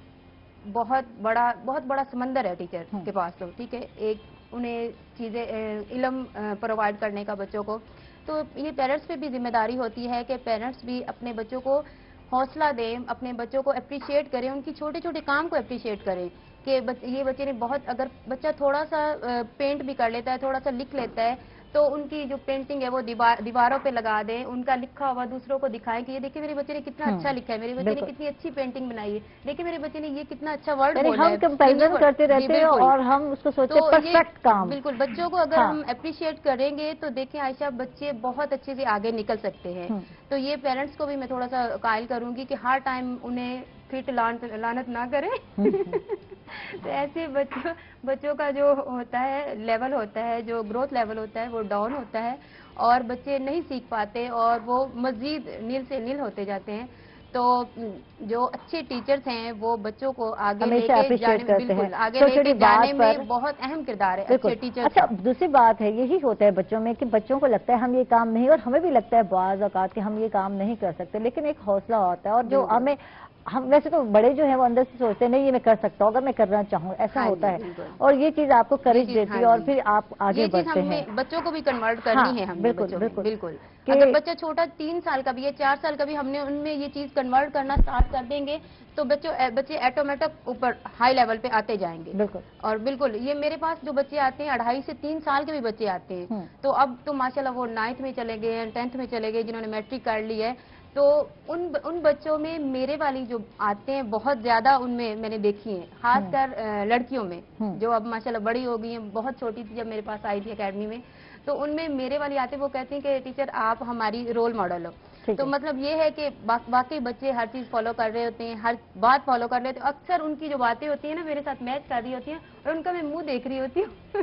S3: بہت بڑا سمندر ہے ٹیچر کے پاس، تو ٹھیک ہے ایک انہیں چیزیں علم پرووائڈ کرنے کا بچوں کو، تو یہ پیرنٹس پہ بھی ذمہ داری ہوتی ہے کہ پیرنٹس بھی اپنے بچوں کو حوصلہ دیں، اپنے بچوں کو اپریشیٹ کریں، ان کی چھوٹے چھوٹے کام کو اپریشیٹ کریں، کہ یہ بچے نے بہت، اگر بچہ تھوڑا سا پینٹ بھی کر لیتا ہے، تھوڑا سا لکھ لیتا ہے، تو ان کی جو پینٹنگ ہے وہ دیواروں پہ لگا دیں، ان کا لکھا ہوا دوسروں کو دکھائیں کہ یہ دیکھیں میرے بچے نے کتنا اچھا لکھا ہے، میرے بچے نے کتنی اچھی پینٹنگ بنائی ہے، دیکھیں میرے بچے نے یہ کتنا اچھا ورڈ
S2: یعنی
S3: بولا ہے۔
S2: ہم کمپیریزن کرتے
S3: جی
S2: رہتے ہیں
S3: بالکل،
S2: اور ہم اس کو سوچتے
S3: تو
S2: ہیں
S3: یہ
S2: پرفیکٹ کام۔
S3: بالکل بچوں کو اگر ہم اپریشیٹ کریں گے تو دیکھیں عائشہ، بچے بہت اچھے سے آگے نکل سکتے ہیں۔ تو یہ پیرنٹس کو بھی میں تھوڑا سا قائل کروں گی کہ ہر ٹائم انہیں پھر لانت نہ کریں۔ تو ایسے بچوں کا جو ہوتا ہے لیول ہوتا ہے، جو گروتھ لیول ہوتا ہے وہ ڈاؤن ہوتا ہے، اور بچے نہیں سیکھ پاتے اور وہ مزید نیل سے نیل ہوتے جاتے ہیں۔ تو جو اچھے ٹیچرز ہیں وہ بچوں کو آگے لے
S2: ہمیشہ
S3: کے جانے
S2: اپریشیٹ
S3: میں،
S2: کرتے ہیں،
S3: بالکل آگے
S2: چھوٹی
S3: لے کے
S2: چھوٹی
S3: جانے
S2: بات
S3: میں
S2: پر۔
S3: بہت اہم کردار ہے
S2: بالکل۔
S3: اچھے ٹیچرز
S2: اچھا،
S3: کا۔
S2: دوسری بات ہے، یہی ہوتا ہے بچوں میں کہ بچوں کو لگتا ہے ہم یہ کام نہیں، اور ہمیں بھی لگتا ہے بعض اوقات کہ ہم یہ کام نہیں کر سکتے، لیکن ایک حوصلہ ہوتا ہے، اور جو
S3: بالکل۔
S2: ہم ویسے تو بڑے جو ہیں وہ اندر سے سوچتے ہیں نہیں یہ میں کر سکتا ہوں اگر میں کرنا چاہوں، ایسا
S3: ہاں
S2: ہوتا
S3: جی
S2: ہے،
S3: بالکل،
S2: اور یہ چیز آپ کو
S3: یہ
S2: کریج
S3: چیز،
S2: دیتی
S3: ہاں
S2: ہے اور
S3: جی،
S2: پھر آپ آگے
S3: یہ چیز
S2: بڑھتے ہیں۔
S3: ہمیں بچوں کو بھی کنورٹ کرنی ہے، ہم نے
S2: بالکل
S3: بچوں میں،
S2: بالکل
S3: بالکل۔
S2: کہ
S3: اگر بچہ چھوٹا 3 سال کا بھی ہے، 4 سال کا بھی، ہم نے ان میں یہ چیز کنورٹ کرنا سٹارٹ کر دیں گے تو بچے ایٹومیٹک اوپر ہائی لیول پہ آتے جائیں گے۔
S2: بالکل
S3: اور بالکل یہ میرے پاس جو بچے آتے ہیں 2.5 سے 3 سال کے بھی بچے آتے ہیں، تو اب تو ماشاءاللہ وہ 9th میں چلے گئے ہیں، 10th میں چلے گئے، جنہوں نے میٹرک کر لی ہے، تو ان بچوں میں میرے والی جو آتے ہیں بہت زیادہ ان میں نے دیکھی ہیں، خاص کر لڑکیوں میں، جو اب ماشاءاللہ بڑی ہو گئی ہیں، بہت چھوٹی تھی جب میرے پاس آئی تھی اکیڈمی میں، تو ان میں میرے والی آتے وہ کہتے ہیں کہ ٹیچر آپ ہماری رول ماڈل ہو۔ تو مطلب یہ ہے کہ باقی بچے ہر چیز فالو کر رہے ہوتے ہیں، ہر بات فالو کر رہے ہوتے ہیں، اکثر ان کی جو باتیں ہوتی ہیں نا میرے ساتھ میچ کر رہی ہوتی ہیں، اور ان کا میں منہ دیکھ رہی ہوتی ہوں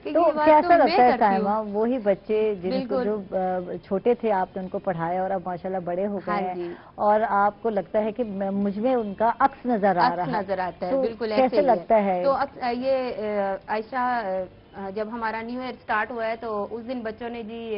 S3: کہ
S2: تو
S3: یہ بات
S2: کیسا
S3: میں
S2: لگتا ہے
S3: کرتی ہوں۔
S2: سائمہ، وہی بچے جن کو
S3: بالکل،
S2: جو چھوٹے تھے آپ نے ان کو پڑھایا اور اب ماشاءاللہ بڑے ہو گئے
S3: ہاں
S2: ہیں،
S3: جی،
S2: اور آپ کو لگتا ہے کہ مجھ میں ان کا عکس نظر آ
S3: عکس
S2: رہا ہے،
S3: نظر آتا ہے،
S2: تو
S3: بالکل ایسے
S2: کیسے
S3: ہی ہے۔
S2: لگتا ہے؟
S3: تو یہ عائشہ، جب ہمارا نیو ایئر سٹارٹ ہوا ہے تو اس دن بچوں نے جی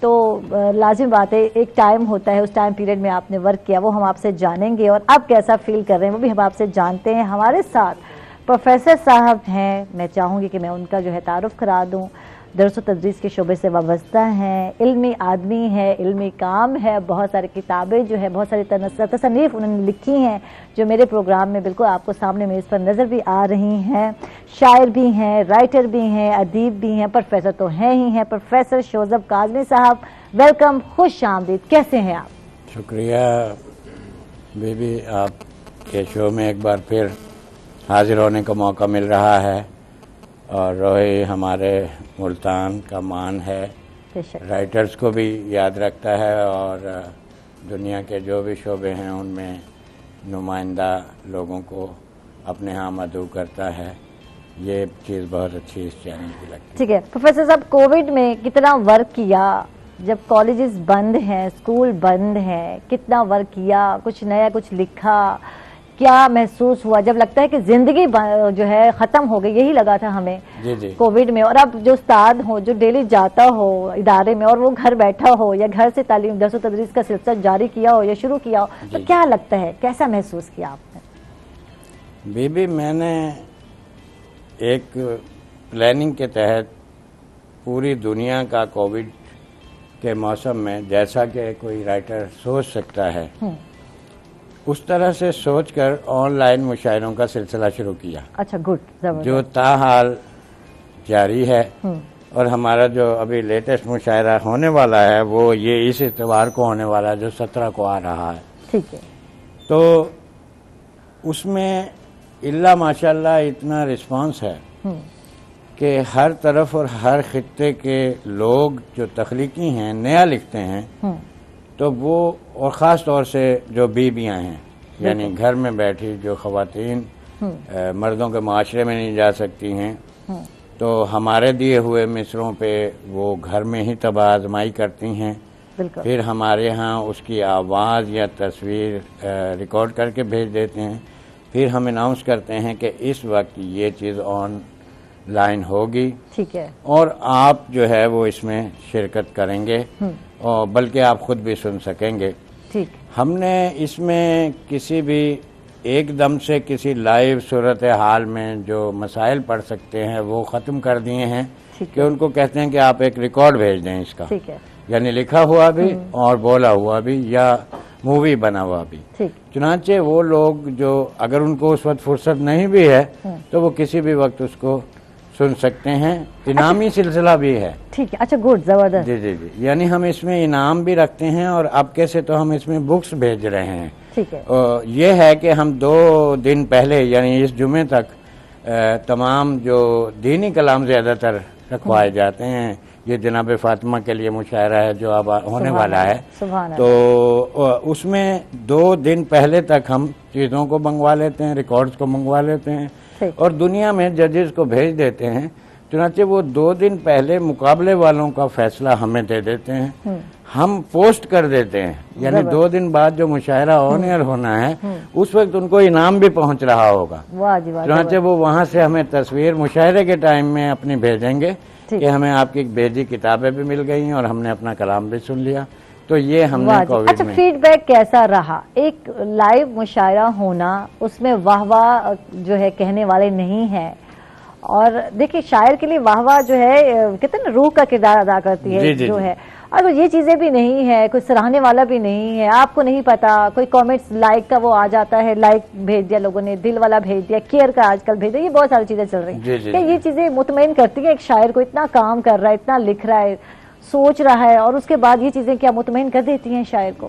S2: تو لازم بات ہے ایک ٹائم ہوتا ہے, اس ٹائم پیریڈ میں آپ نے ورک کیا, وہ ہم آپ سے جانیں گے, اور اب کیسا فیل کر رہے ہیں وہ بھی ہم آپ سے جانتے ہیں. ہمارے ساتھ پروفیسر صاحب ہیں, میں چاہوں گی کہ میں ان کا جو ہے تعارف کرا دوں. درس و تدریس کے شعبے سے وابستہ ہیں, علمی آدمی ہے, علمی کام ہے, بہت ساری کتابیں جو ہے, بہت ساری تصنیف انہوں نے لکھی ہیں جو میرے پروگرام میں بالکل آپ کو سامنے میز پر نظر بھی آ رہی ہیں. شاعر بھی ہیں, رائٹر بھی ہیں, ادیب بھی ہیں, پروفیسر تو ہیں ہی ہیں. پروفیسر شوذب کاظمی صاحب, ویلکم, خوش آمدید. کیسے ہیں آپ؟
S4: شکریہ بی بی, آپ کے شو میں ایک بار پھر حاضر ہونے کا موقع مل رہا ہے, اور روحی ہمارے ملتان کا مان ہے, رائٹرز کو بھی یاد رکھتا ہے, اور دنیا کے جو بھی شعبے ہیں ان میں نمائندہ لوگوں کو اپنے ہاں مدعو کرتا ہے. یہ چیز بہت اچھی اس چینل کی لگتی ہے.
S2: ٹھیک ہے پروفیسر صاحب, کووڈ میں کتنا ورک کیا, جب کالجز بند ہیں, اسکول بند ہیں, کتنا ورک کیا, کچھ نیا کچھ لکھا, کیا محسوس ہوا جب لگتا ہے کہ زندگی جو ہے ختم ہو گئی؟ یہی لگا تھا ہمیں کووڈ میں. اور اب جو استاد ہو, جو ڈیلی جاتا ہو ادارے میں, اور وہ گھر بیٹھا ہو یا گھر سے تعلیم درس و تدریس کا سلسلہ جاری کیا ہو یا شروع کیا ہو, تو کیا لگتا ہے, کیسا محسوس کیا آپ نے؟
S4: بی بی, میں نے ایک پلاننگ کے تحت پوری دنیا کا کووڈ کے موسم میں, جیسا کہ کوئی رائٹر سوچ سکتا ہے اس طرح سے سوچ کر آن لائن مشاعروں کا سلسلہ شروع کیا.
S2: اچھا, گڈ,
S4: جو تاحال جاری ہے, اور ہمارا جو ابھی لیٹسٹ مشاعرہ ہونے والا ہے وہ یہ اس اتوار کو ہونے والا ہے جو 17 کو آ رہا ہے.
S2: ٹھیک ہے.
S4: تو اس میں اللہ ماشاءاللہ اتنا رسپانس ہے کہ ہر طرف اور ہر خطے کے لوگ جو تخلیقی ہیں, نیا لکھتے ہیں, تو وہ, اور خاص طور سے جو بیویاں ہیں, یعنی گھر میں بیٹھی جو خواتین مردوں کے معاشرے میں نہیں جا سکتی ہیں, تو ہمارے دیے ہوئے مصروں پہ وہ گھر میں ہی طبع آزمائی کرتی ہیں. پھر ہمارے ہاں اس کی آواز یا تصویر ریکارڈ کر کے بھیج دیتے ہیں. پھر ہم اناؤنس کرتے ہیں کہ اس وقت یہ چیز آن لائن ہوگی,
S2: ٹھیک ہے, اور
S4: آپ جو ہے وہ اس میں شرکت کریں گے, اور بلکہ آپ خود بھی سن سکیں گے.
S2: ٹھیک.
S4: ہم نے اس میں کسی بھی ایک دم سے کسی لائیو صورتحال میں جو مسائل پڑھ سکتے ہیں وہ ختم کر دیے ہیں, کہ ان کو کہتے ہیں کہ آپ ایک ریکارڈ بھیج دیں اس کا,
S2: ٹھیک ہے,
S4: یعنی لکھا ہوا بھی اور بولا ہوا بھی یا مووی بنا ہوا بھی. چنانچہ وہ لوگ جو اگر ان کو اس وقت فرصت نہیں بھی ہے تو وہ کسی بھی وقت اس کو سن سکتے ہیں. انعامی سلسلہ بھی ہے.
S2: ٹھیک ہے, اچھا, گڈ, زبردست.
S4: جی جی جی, یعنی ہم اس میں انعام بھی رکھتے ہیں, اور اب کیسے تو ہم اس میں بکس بھیج رہے ہیں.
S2: ٹھیک ہے.
S4: یہ ہے کہ ہم 2 دن پہلے یعنی اس جمعے تک تمام جو دینی کلام زیادہ تر رکھوائے جاتے ہیں, یہ جناب فاطمہ کے لیے مشاعرہ ہے جو اب ہونے والا ہے, تو اس میں 2 دن پہلے تک ہم چیزوں کو منگوا لیتے ہیں, ریکارڈز کو منگوا لیتے ہیں, اور دنیا میں ججز کو بھیج دیتے ہیں. چنانچہ وہ 2 دن پہلے مقابلے والوں کا فیصلہ ہمیں دے دیتے ہیں, ہم پوسٹ کر دیتے ہیں, یعنی 2 دن بعد جو مشاعرہ آن ایئر ہونا ہے اس وقت ان کو انعام بھی پہنچ رہا ہوگا. چنانچہ وہ وہاں سے ہمیں تصویر مشاعرے کے ٹائم میں اپنی بھیجیں گے کہ ہمیں آپ کی بھیجی کتابیں بھی مل گئی ہیں اور ہم نے اپنا کلام بھی سن لیا. تو یہ ہم نے کووڈ میں.
S2: اچھا, فیڈ بیک کیسا رہا؟ ایک لائیو مشاعرہ ہونا, اس میں واہ واہ جو ہے کہنے والے نہیں ہیں, اور دیکھیں شاعر کے لیے واہ واہ جو ہے کہتے ہیں نا روح کا کردار ادا کرتی ہے جو ہے, اور یہ چیزیں بھی نہیں ہے, کوئی سراہنے والا بھی نہیں ہے, آپ کو نہیں پتا, کوئی کامنٹس لائک کا وہ آ جاتا ہے, لائک بھیج دیا لوگوں نے, دل والا بھیج دیا, کیئر کا آج کل بھیج دیا, یہ بہت ساری چیزیں چل رہی ہیں. کیا یہ چیزیں مطمئن کرتی ہیں ایک شاعر کو, اتنا کام کر رہا ہے, اتنا لکھ رہا ہے, سوچ رہا ہے, اور اس کے بعد یہ چیزیں کیا مطمئن کر دیتی ہیں شاعر کو؟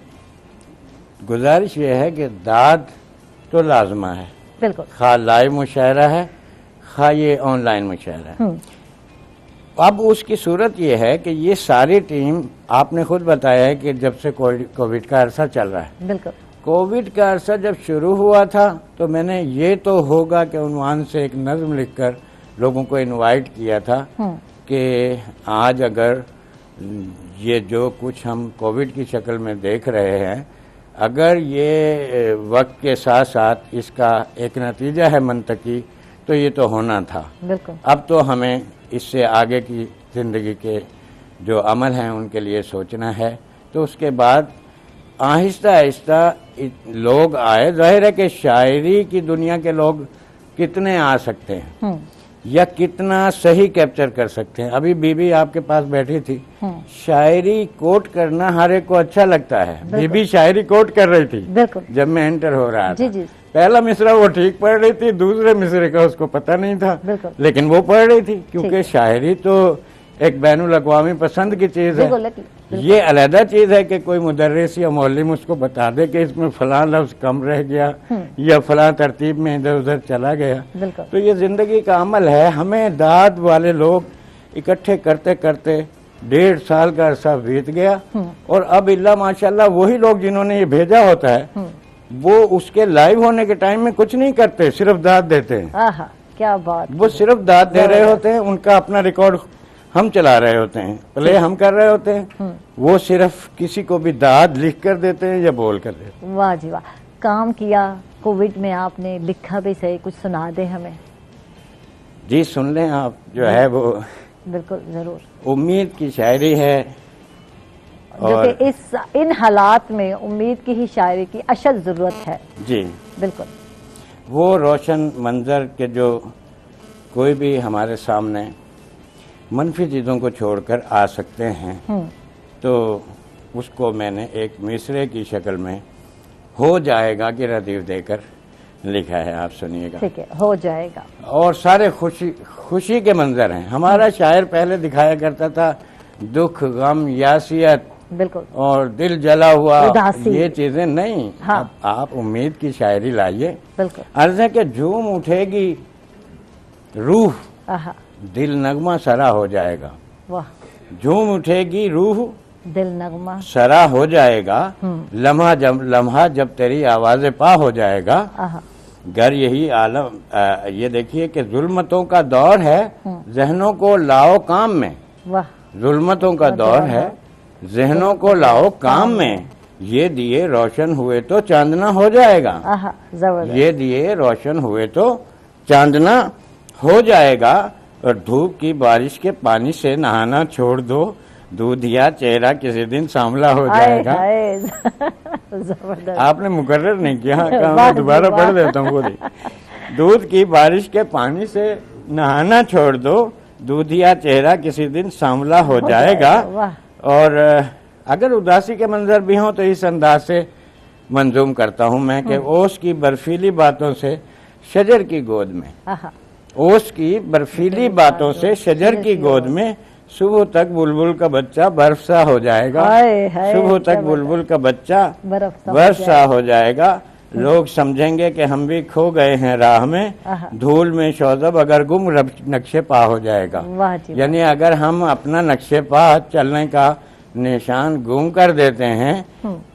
S4: گزارش یہ ہے کہ داد تو لازمہ ہے,
S2: بالکل,
S4: خواہ لائیو مشاعرہ ہے خواہ یہ آن لائن مشاعرہ ہے. اب اس کی صورت یہ ہے کہ یہ ساری ٹیم, آپ نے خود بتایا ہے کہ جب سے کووڈ کا عرصہ چل رہا ہے,
S2: بالکل,
S4: کووڈ کا عرصہ جب شروع ہوا تھا تو میں نے یہ تو ہوگا کہ عنوان سے ایک نظم لکھ کر لوگوں کو انوائٹ کیا تھا کہ آج اگر یہ جو کچھ ہم کووڈ کی شکل میں دیکھ رہے ہیں, اگر یہ وقت کے ساتھ ساتھ اس کا ایک نتیجہ ہے منطقی, تو یہ تو ہونا تھا.
S2: بالکل,
S4: اب تو ہمیں اس سے آگے کی زندگی کے جو عمل ہیں ان کے لیے سوچنا ہے. تو اس کے بعد آہستہ آہستہ لوگ آئے. ظاہر ہے کہ شاعری کی دنیا کے لوگ کتنے آ سکتے ہیں یا کتنا صحیح کیپچر کر سکتے ہیں. ابھی بی بی آپ کے پاس بیٹھی تھی, شاعری کوٹ کرنا ہر ایک کو اچھا لگتا ہے. بی بی شاعری کوٹ کر رہی تھی جب میں انٹر ہو رہا تھا. پہلا مصرع وہ ٹھیک پڑھ رہی تھی, دوسرے مصرے کا اس کو پتہ نہیں تھا, لیکن وہ پڑھ رہی تھی کیونکہ شاعری تو ایک بین الاقوامی پسند کی چیز ہے. یہ علیحدہ چیز ہے کہ کوئی مدرس یا معلم اس کو بتا دے کہ اس میں فلاں لفظ کم رہ گیا یا فلاں ترتیب میں ادھر ادھر چلا گیا. تو یہ زندگی کا عمل ہے. ہمیں داد والے لوگ اکٹھے کرتے کرتے 1.5 سال کا عرصہ بیت گیا, اور اب اللہ ماشاءاللہ وہی لوگ جنہوں نے یہ بھیجا ہوتا ہے وہ اس کے لائیو ہونے کے ٹائم میں کچھ نہیں کرتے, صرف داد دیتے ہیں.
S2: کیا بات,
S4: وہ صرف داد دے رہے ہوتے ہیں. ان کا اپنا ریکارڈ ہم چلا رہے ہوتے ہیں, پلے ہم کر رہے ہوتے ہیں, وہ صرف کسی کو بھی داد لکھ کر دیتے ہیں یا بول کر دیتے ہیں.
S2: واہ جی واہ. کام کیا کووڈ میں, آپ نے لکھا بھی صحیح, کچھ سنا دیں ہمیں.
S4: جی سن لیں آپ, جو ہے وہ
S2: بالکل ضرور.
S4: امید کی شاعری ہے,
S2: جو کہ ان حالات میں امید کی ہی شاعری کی اشد ضرورت ہے.
S4: جی
S2: بالکل.
S4: وہ روشن منظر کے جو کوئی بھی ہمارے سامنے منفی چیزوں کو چھوڑ کر آ سکتے ہیں, تو اس کو میں نے ایک مصرعے کی شکل میں ہو جائے گا کی ردیف دے کر لکھا ہے. آپ سنیے گا.
S2: ٹھیک ہے, ہو جائے گا. اور
S4: سارے خوشی کے منظر ہیں. ہمارا شاعر پہلے دکھایا کرتا تھا دکھ, غم, یاسیت,
S2: بالکل,
S4: اور دل جلا ہوا,
S2: اداسی,
S4: یہ چیزیں نہیں. آپ امید کی شاعری لائیے.
S2: بالکل.
S4: عرض ہے کہ جھوم اٹھے گی روح, دل نغمہ سرا ہو جائے گا.
S2: واہ.
S4: جھوم اٹھے گی روح,
S2: دل نغمہ
S4: سرا ہو جائے گا. لمحہ جب تیری آواز پا ہو جائے گا. گر یہی عالم, یہ دیکھیے کہ ظلمتوں کا دور ہے, ذہنوں کو لاؤ کام میں. ظلمتوں کا دور ہے, ذہنوں کو لاؤ کام میں. یہ دیے روشن ہوئے تو چاندنا ہو جائے گا. یہ دیے روشن ہوئے تو چاندنا ہو جائے گا. اور دھوپ کی بارش کے پانی سے نہانا چھوڑ دو, دودھیا چہرہ کسی دن سانولا ہو جائے گا. آپ نے مقرر نہیں کیا, میں دوبارہ پڑھ دیتا ہوں. وہ دودھ کی بارش کے پانی سے نہانا چھوڑ دو, دودھیا چہرہ کسی دن سانولا ہو جائے گا. اور اگر اداسی کے منظر بھی ہوں تو اس انداز سے منظوم کرتا ہوں میں کہ اوس کی برفیلی باتوں سے شجر کی گود میں, اوس کی برفیلی باتوں سے شجر کی گود میں, صبح تک بلبل کا بچہ برف سا ہو جائے گا. صبح تک بلبل کا بچہ برف سا ہو جائے گا. لوگ سمجھیں گے کہ ہم بھی کھو گئے ہیں راہ میں, دھول میں شوذب اگر گم نقشے پا ہو جائے گا. یعنی اگر ہم اپنا نقشے پا چلنے کا نشان گم کر دیتے ہیں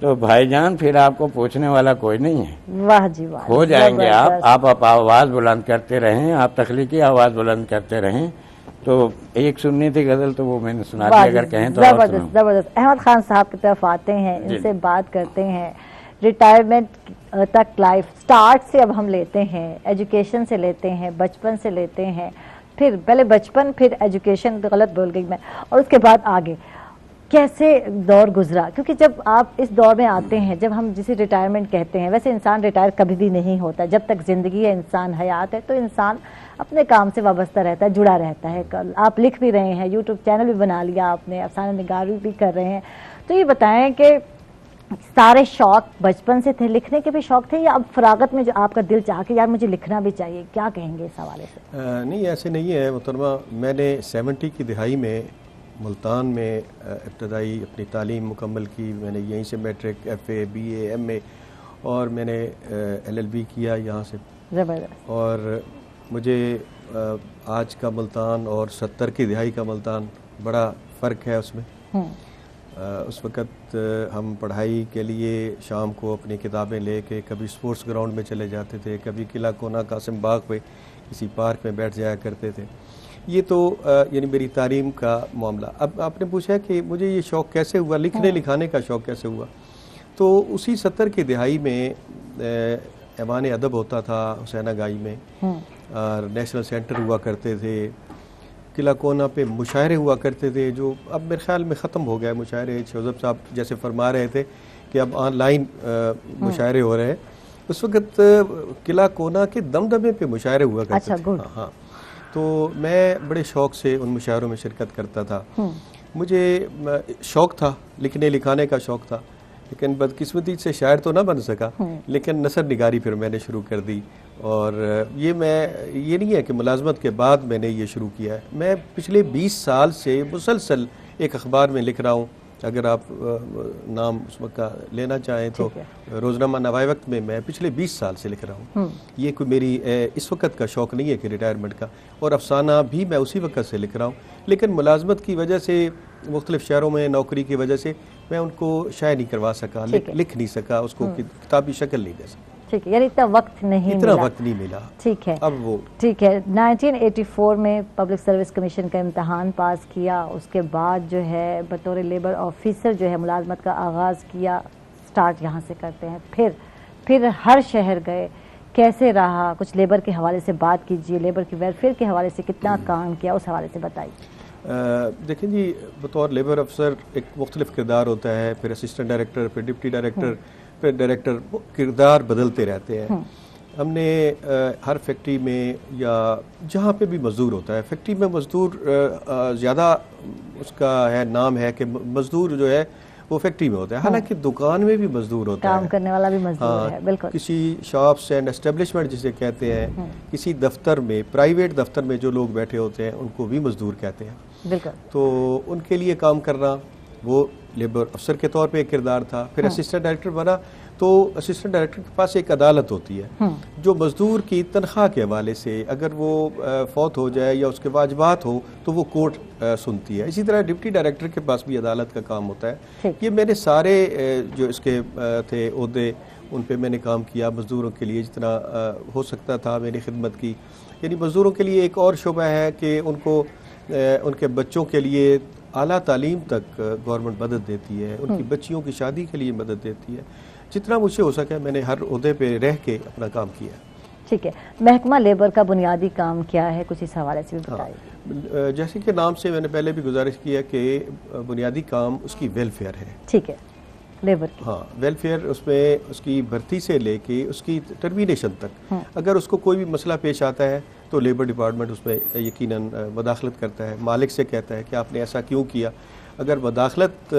S4: تو بھائی جان پھر آپ کو پوچھنے والا کوئی نہیں ہے.
S2: واہ جی واہ.
S4: ہو جائیں گے آپ آواز بلند کرتے رہیں, آپ تخلیقی آواز بلند کرتے رہیں. تو ایک سننی تھی غزل تو وہ میں نے سنا دی, اگر کہیں تو.
S2: زبردست زبردست. احمد خان صاحب کی طرف آتے ہیں, ان سے بات کرتے ہیں. ریٹائرمنٹ تک لائف سٹارٹ سے اب ہم لیتے ہیں, ایجوکیشن سے لیتے ہیں, بچپن سے لیتے ہیں, پھر پہلے بچپن پھر ایجوکیشن, غلط بول گئی میں, اور اس کے بعد آگے کیسے دور گزرا. کیونکہ جب آپ اس دور میں آتے ہیں, جب ہم جسے ریٹائرمنٹ کہتے ہیں, ویسے انسان ریٹائر کبھی بھی نہیں ہوتا. جب تک زندگی ہے, انسان حیات ہے, تو انسان اپنے کام سے وابستہ رہتا ہے, جڑا رہتا ہے. آپ لکھ بھی رہے ہیں, یوٹیوب چینل بھی بنا لیا آپ نے, افسانہ نگاری بھی کر رہے ہیں. تو یہ بتائیں کہ سارے شوق بچپن سے تھے, لکھنے کے بھی شوق تھے, یا اب فراغت میں جو آپ کا دل چاہ کے یار مجھے لکھنا بھی چاہیے, کیا کہیں گے اس حوالے سے؟
S5: نہیں, ایسے نہیں ہے محترمہ. میں نے 70 کی دہائی میں ملتان میں ابتدائی اپنی تعلیم مکمل کی. میں نے یہیں سے matric, F A, B A, M A, اور میں نے LLB کیا یہاں سے.
S2: زبردست.
S5: اور مجھے آج کا ملتان اور 70 کی دہائی کا ملتان بڑا فرق ہے اس میں. اس وقت ہم پڑھائی کے لیے شام کو اپنی کتابیں لے کے کبھی سپورٹس گراؤنڈ میں چلے جاتے تھے, کبھی قلعہ کونا قاسم باغ پہ کسی پارک میں بیٹھ جایا کرتے تھے. یہ تو یعنی میری تعلیم کا معاملہ. اب آپ نے پوچھا کہ مجھے یہ شوق کیسے ہوا, لکھنے لکھانے کا شوق کیسے ہوا. تو اسی 70 کی دہائی میں ایوان ادب ہوتا تھا حسینہ گائی میں, اور نیشنل سینٹر ہوا کرتے تھے. قلعہ کونا پہ مشاعرے ہوا کرتے تھے جو اب میرے خیال میں ختم ہو گیا مشاعرے. شوذب صاحب جیسے فرما رہے تھے کہ اب آن لائن مشاعرے ہو رہے ہیں. اس وقت قلعہ کونا کے دمدمے پہ مشاعرے ہوا کرتے تھے. ہاں, تو میں بڑے شوق سے ان مشاعروں میں شرکت کرتا تھا. مجھے شوق تھا, لکھنے لکھانے کا شوق تھا, لیکن بدقسمتی سے شاعر تو نہ بن سکا, لیکن نثر نگاری پھر میں نے شروع کر دی. اور یہ نہیں ہے کہ ملازمت کے بعد میں نے یہ شروع کیا ہے. میں پچھلے 20 سال سے مسلسل ایک اخبار میں لکھ رہا ہوں. اگر آپ نام اس وقت کا لینا چاہیں تو روزنامہ نوائے وقت میں پچھلے 20 سال سے لکھ رہا ہوں. یہ کوئی میری اس وقت کا شوق نہیں ہے کہ ریٹائرمنٹ کا. اور افسانہ بھی میں اسی وقت سے لکھ رہا ہوں, لیکن ملازمت کی وجہ سے, مختلف شہروں میں نوکری کی وجہ سے میں ان کو شائع نہیں کروا سکا, لکھ نہیں سکا, اس کو کتابی شکل نہیں دے سکا.
S2: ٹھیک ہے, یعنی اتنا وقت نہیں
S5: ملا.
S2: ٹھیک ہے,
S5: اب وہ
S2: ٹھیک ہے. 1984 میں پبلک سروس کمیشن کا امتحان پاس کیا, اس کے بعد جو ہے بطور لیبر آفیسر جو ہے ملازمت کا آغاز کیا. سٹارٹ یہاں سے کرتے ہیں, پھر ہر شہر گئے, کیسے رہا؟ کچھ لیبر کے حوالے سے بات کیجئے, لیبر کی ویلفیئر کے حوالے سے کتنا کام کیا, اس حوالے سے بتائیے.
S5: دیکھیں جی, بطور لیبر افسر ایک مختلف کردار ہوتا ہے, پھر اسسٹنٹ ڈائریکٹر, پھر ڈپٹی ڈائریکٹر, پھر ڈائریکٹر, کردار بدلتے رہتے ہیں. ہم نے ہر فیکٹری میں یا جہاں پہ بھی مزدور ہوتا ہے, فیکٹری میں مزدور زیادہ اس کا ہے نام ہے کہ مزدور جو ہے وہ فیکٹری میں ہوتا ہے, حالانکہ دکان میں بھی مزدور ہوتا ہے,
S2: کام کرنے والا بھی مزدور ہے. بالکل.
S5: کسی شاپس اینڈ اسٹیبلشمنٹ جسے کہتے ہیں, کسی دفتر میں, پرائیویٹ دفتر میں جو لوگ بیٹھے ہوتے ہیں ان کو بھی مزدور کہتے ہیں.
S2: بالکل.
S5: تو ان کے لیے کام کرنا وہ لیبر افسر کے طور پہ ایک کردار تھا. پھر اسسٹنٹ ڈائریکٹر بنا تو اسسٹنٹ ڈائریکٹر کے پاس ایک عدالت ہوتی ہے جو مزدور کی تنخواہ کے حوالے سے اگر وہ فوت ہو جائے یا اس کے واجبات ہو تو وہ کورٹ سنتی ہے. اسی طرح ڈپٹی ڈائریکٹر کے پاس بھی عدالت کا کام ہوتا ہے. یہ میں نے سارے جو اس کے تھے عہدے ان پہ میں نے کام کیا, مزدوروں کے لیے جتنا ہو سکتا تھا میں نے خدمت کی. یعنی مزدوروں کے لیے ایک اور شعبہ ہے کہ ان کو ان کے بچوں کے لیے اعلیٰ تعلیم تک گورنمنٹ مدد دیتی ہے, ان کی بچیوں کی شادی کے لیے مدد دیتی ہے. جتنا مجھ سے ہو سکے میں نے ہر عہدے پہ رہ کے اپنا کام کیا.
S2: ٹھیک ہے. محکمہ لیبر کا بنیادی کام کیا ہے, کچھ اس حوالے سے بھی بتائیے.
S5: جیسے کہ نام سے میں نے پہلے بھی گزارش کیا کہ بنیادی کام اس کی ویلفیئر ہے.
S2: ٹھیک ہے, لیبر کی.
S5: ہاں, ویلفیئر اس میں اس کی بھرتی سے لے کے اس کی ٹرمینیشن تک. اگر اس کو کوئی بھی مسئلہ پیش آتا ہے تو لیبر ڈپارٹمنٹ اس میں یقیناً مداخلت کرتا ہے, مالک سے کہتا ہے کہ آپ نے ایسا کیوں کیا. اگر مداخلت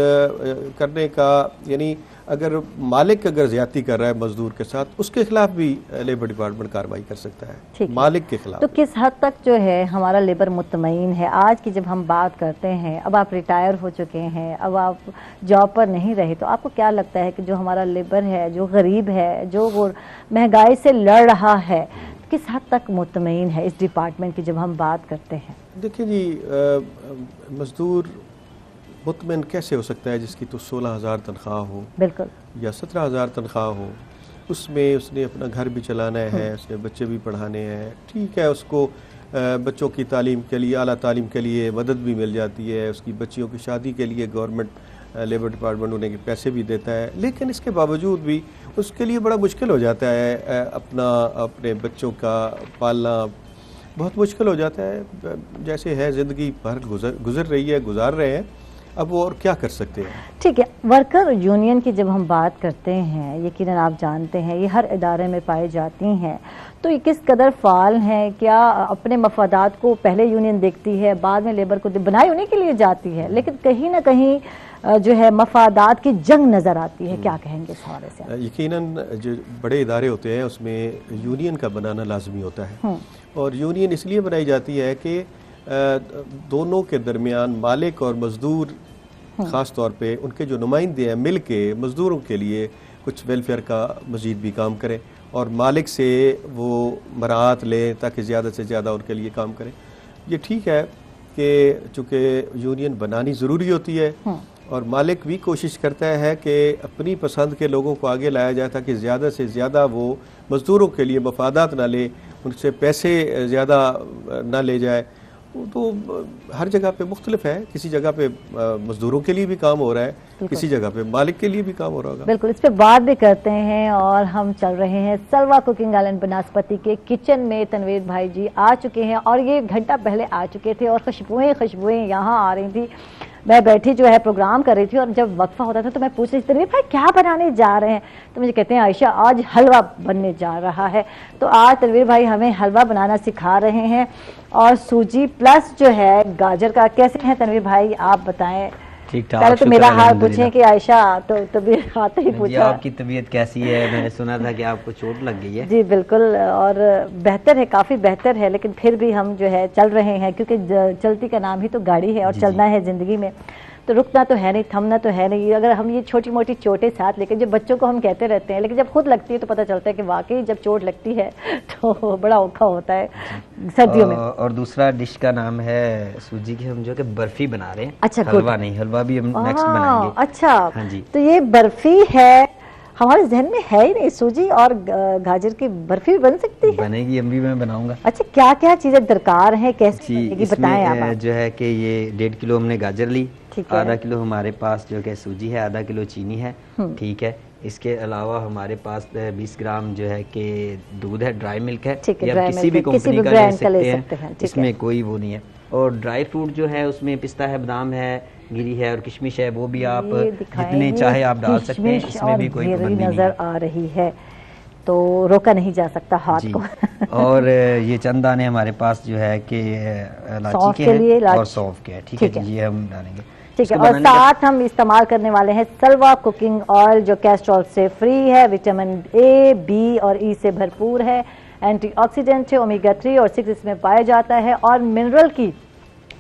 S5: کرنے کا یعنی اگر مالک اگر زیادتی کر رہا ہے مزدور کے ساتھ, اس کے خلاف بھی لیبر ڈپارٹمنٹ کارروائی کر سکتا ہے, مالک کے خلاف.
S2: تو کس حد تک جو ہے ہمارا لیبر مطمئن ہے؟ آج کی جب ہم بات کرتے ہیں, اب آپ ریٹائر ہو چکے ہیں, اب آپ جاب پر نہیں رہے, تو آپ کو کیا لگتا ہے کہ جو ہمارا لیبر ہے, جو غریب ہے, جو مہنگائی سے لڑ رہا ہے, کس حد تک مطمئن ہے اس ڈپارٹمنٹ کی جب ہم بات کرتے ہیں؟
S5: دیکھیں جی, مزدور مطمئن کیسے ہو سکتا ہے جس کی تو 16,000 تنخواہ ہو, بالکل, یا 17,000 تنخواہ ہو, اس میں اس نے اپنا گھر بھی چلانا ہے, اس نے بچے بھی پڑھانے ہیں. ٹھیک ہے, اس کو بچوں کی تعلیم کے لیے, اعلیٰ تعلیم کے لیے مدد بھی مل جاتی ہے, اس کی بچیوں کی شادی کے لیے گورنمنٹ لیبر ڈپارٹمنٹ انہیں پیسے بھی دیتا ہے, لیکن اس کے باوجود بھی اس کے لیے بڑا مشکل ہو جاتا ہے اپنے بچوں کا پالنا, بہت مشکل ہو جاتا ہے. جیسے ہے زندگی بھر گزر رہی ہے, گزار رہے ہیں, اب وہ اور کیا کر سکتے ہیں.
S2: ٹھیک ہے. ورکر یونین کی جب ہم بات کرتے ہیں, یقیناً آپ جانتے ہیں یہ ہر ادارے میں پائی جاتی ہیں, تو یہ کس قدر فعال ہیں؟ کیا اپنے مفادات کو پہلے یونین دیکھتی ہے, بعد میں لیبر کو بنائی انہیں کے لیے جاتی ہے, لیکن کہیں نہ کہیں جو ہے مفادات کی جنگ نظر آتی ہے, کیا کہیں گے اس حوالے سے؟
S5: یقیناً جو بڑے ادارے ہوتے ہیں اس میں یونین کا بنانا لازمی ہوتا ہے, اور یونین اس لیے بنائی جاتی ہے کہ دونوں کے درمیان مالک اور مزدور, خاص طور پہ ان کے جو نمائندے ہیں, مل کے مزدوروں کے لیے کچھ ویلفیئر کا مزید بھی کام کریں, اور مالک سے وہ مراعات لیں تاکہ زیادہ سے زیادہ ان کے لیے کام کریں. یہ ٹھیک ہے کہ چونکہ یونین بنانی ضروری ہوتی ہے, اور مالک بھی کوشش کرتا ہے کہ اپنی پسند کے لوگوں کو آگے لایا جائے تاکہ زیادہ سے زیادہ وہ مزدوروں کے لیے مفادات نہ لے, ان سے پیسے زیادہ نہ لے جائے, وہ تو ہر جگہ پہ مختلف ہے. کسی جگہ پہ مزدوروں کے لیے بھی کام ہو رہا ہے, کسی جگہ پہ مالک کے لیے بھی کام ہو رہا ہوگا.
S2: بالکل, اس پہ بات بھی کرتے ہیں. اور ہم چل رہے ہیں سلوا کوکنگ آئلینڈ بناسپتی کے کچن میں. تنویر بھائی جی آ چکے ہیں اور یہ گھنٹہ پہلے آ چکے تھے اور خوشبوئیں یہاں آ رہی تھی. میں بیٹھی جو ہے پروگرام کر رہی تھی اور جب وقفہ ہوتا تھا تو میں پوچھ رہی تھی تنویر بھائی کیا بنانے جا رہے ہیں, تو مجھے کہتے ہیں عائشہ آج حلوہ بننے جا رہا ہے. تو آج تنویر بھائی ہمیں حلوہ بنانا سکھا رہے ہیں اور سوجی پلس جو ہے گاجر کا. کیسے ہیں تنویر بھائی آپ بتائیں؟
S6: ٹھیک ٹھاک.
S2: پہلے تو میرا حال پوچھیں کہ عائشہ تو طبیعت آتے ہی پوچھا
S6: آپ کی طبیعت کیسی ہے؟ میں نے سنا تھا کہ آپ کو چوٹ لگ گئی ہے.
S2: جی بالکل, اور بہتر ہے, کافی بہتر ہے, لیکن پھر بھی ہم جو ہے چل رہے ہیں کیونکہ چلتی کا نام ہی تو گاڑی ہے اور چلنا ہے زندگی میں. تو رکنا تو ہے نہیں, تھمنا تو ہے نہیں. اگر ہم یہ چھوٹی موٹی چوٹیں ساتھ لے کے, جب بچوں کو ہم کہتے رہتے ہیں لیکن جب خود لگتی ہے تو پتہ چلتا ہے کہ واقعی جب چوٹ لگتی ہے تو بڑا اوکھا ہوتا ہے سردیوں میں.
S6: اور دوسرا ڈش کا نام ہے سوجی کی, ہم جو کہ برفی بنا رہے ہیں.
S2: اچھا,
S6: حلوہ نہیں, حلوہ بھی ہم نیکسٹ بنائیں گے.
S2: اچھا,
S6: ہاں جی.
S2: تو یہ برفی ہے, ہمارے ذہن میں ہے ہی نہیں. سوجی اور گاجر کی برفی بھی بن سکتی ہے؟
S6: بنے گی, ابھی میں بناؤں گا.
S2: اچھا, کیا کیا چیزیں درکار ہیں, کیسے بنے گی
S6: اس
S2: بتائیں
S6: میں
S2: آپ.
S6: جو ہے کہ یہ 1.5 کلو ہم نے گاجر لی, آدھا کلو ہمارے پاس جو کہ سوجی ہے, آدھا کلو چینی ہے. ٹھیک ہے. اس کے علاوہ ہمارے پاس 20 گرام جو ہے کہ دودھ ہے, ڈرائی ملک ہے, یا کسی بھی کمپنی کا لے سکتے ہیں, اس میں کوئی وہ نہیں ہے. اور ڈرائی فروٹ جو ہے اس میں پستہ ہے, بادام ہے, گری ہے اور کشمش ہے, وہ بھی آپ جتنے چاہے آپ ڈال سکتے ہیں, اس میں بھی کوئی پابندی نہیں
S2: نظر آ رہی ہے تو روکا نہیں جا سکتا ہاتھ کو.
S6: اور یہ چند دانے ہمارے پاس جو ہے کہ الائچی کے ہیں اور سونف کے ہیں. ٹھیک ہے, یہ ہم ڈالیں گے.
S2: ٹھیک ہے, اور ساتھ ہم استعمال کرنے والے ہیں سلوا کوکنگ آئل, جو کیسٹرول سے فری ہے, وٹامن اے, بی اور ای سے بھرپور ہے, اینٹی آکسیڈنٹ ہے, اومیگا 3 اور 6 اس میں پایا جاتا ہے, اور منرل کی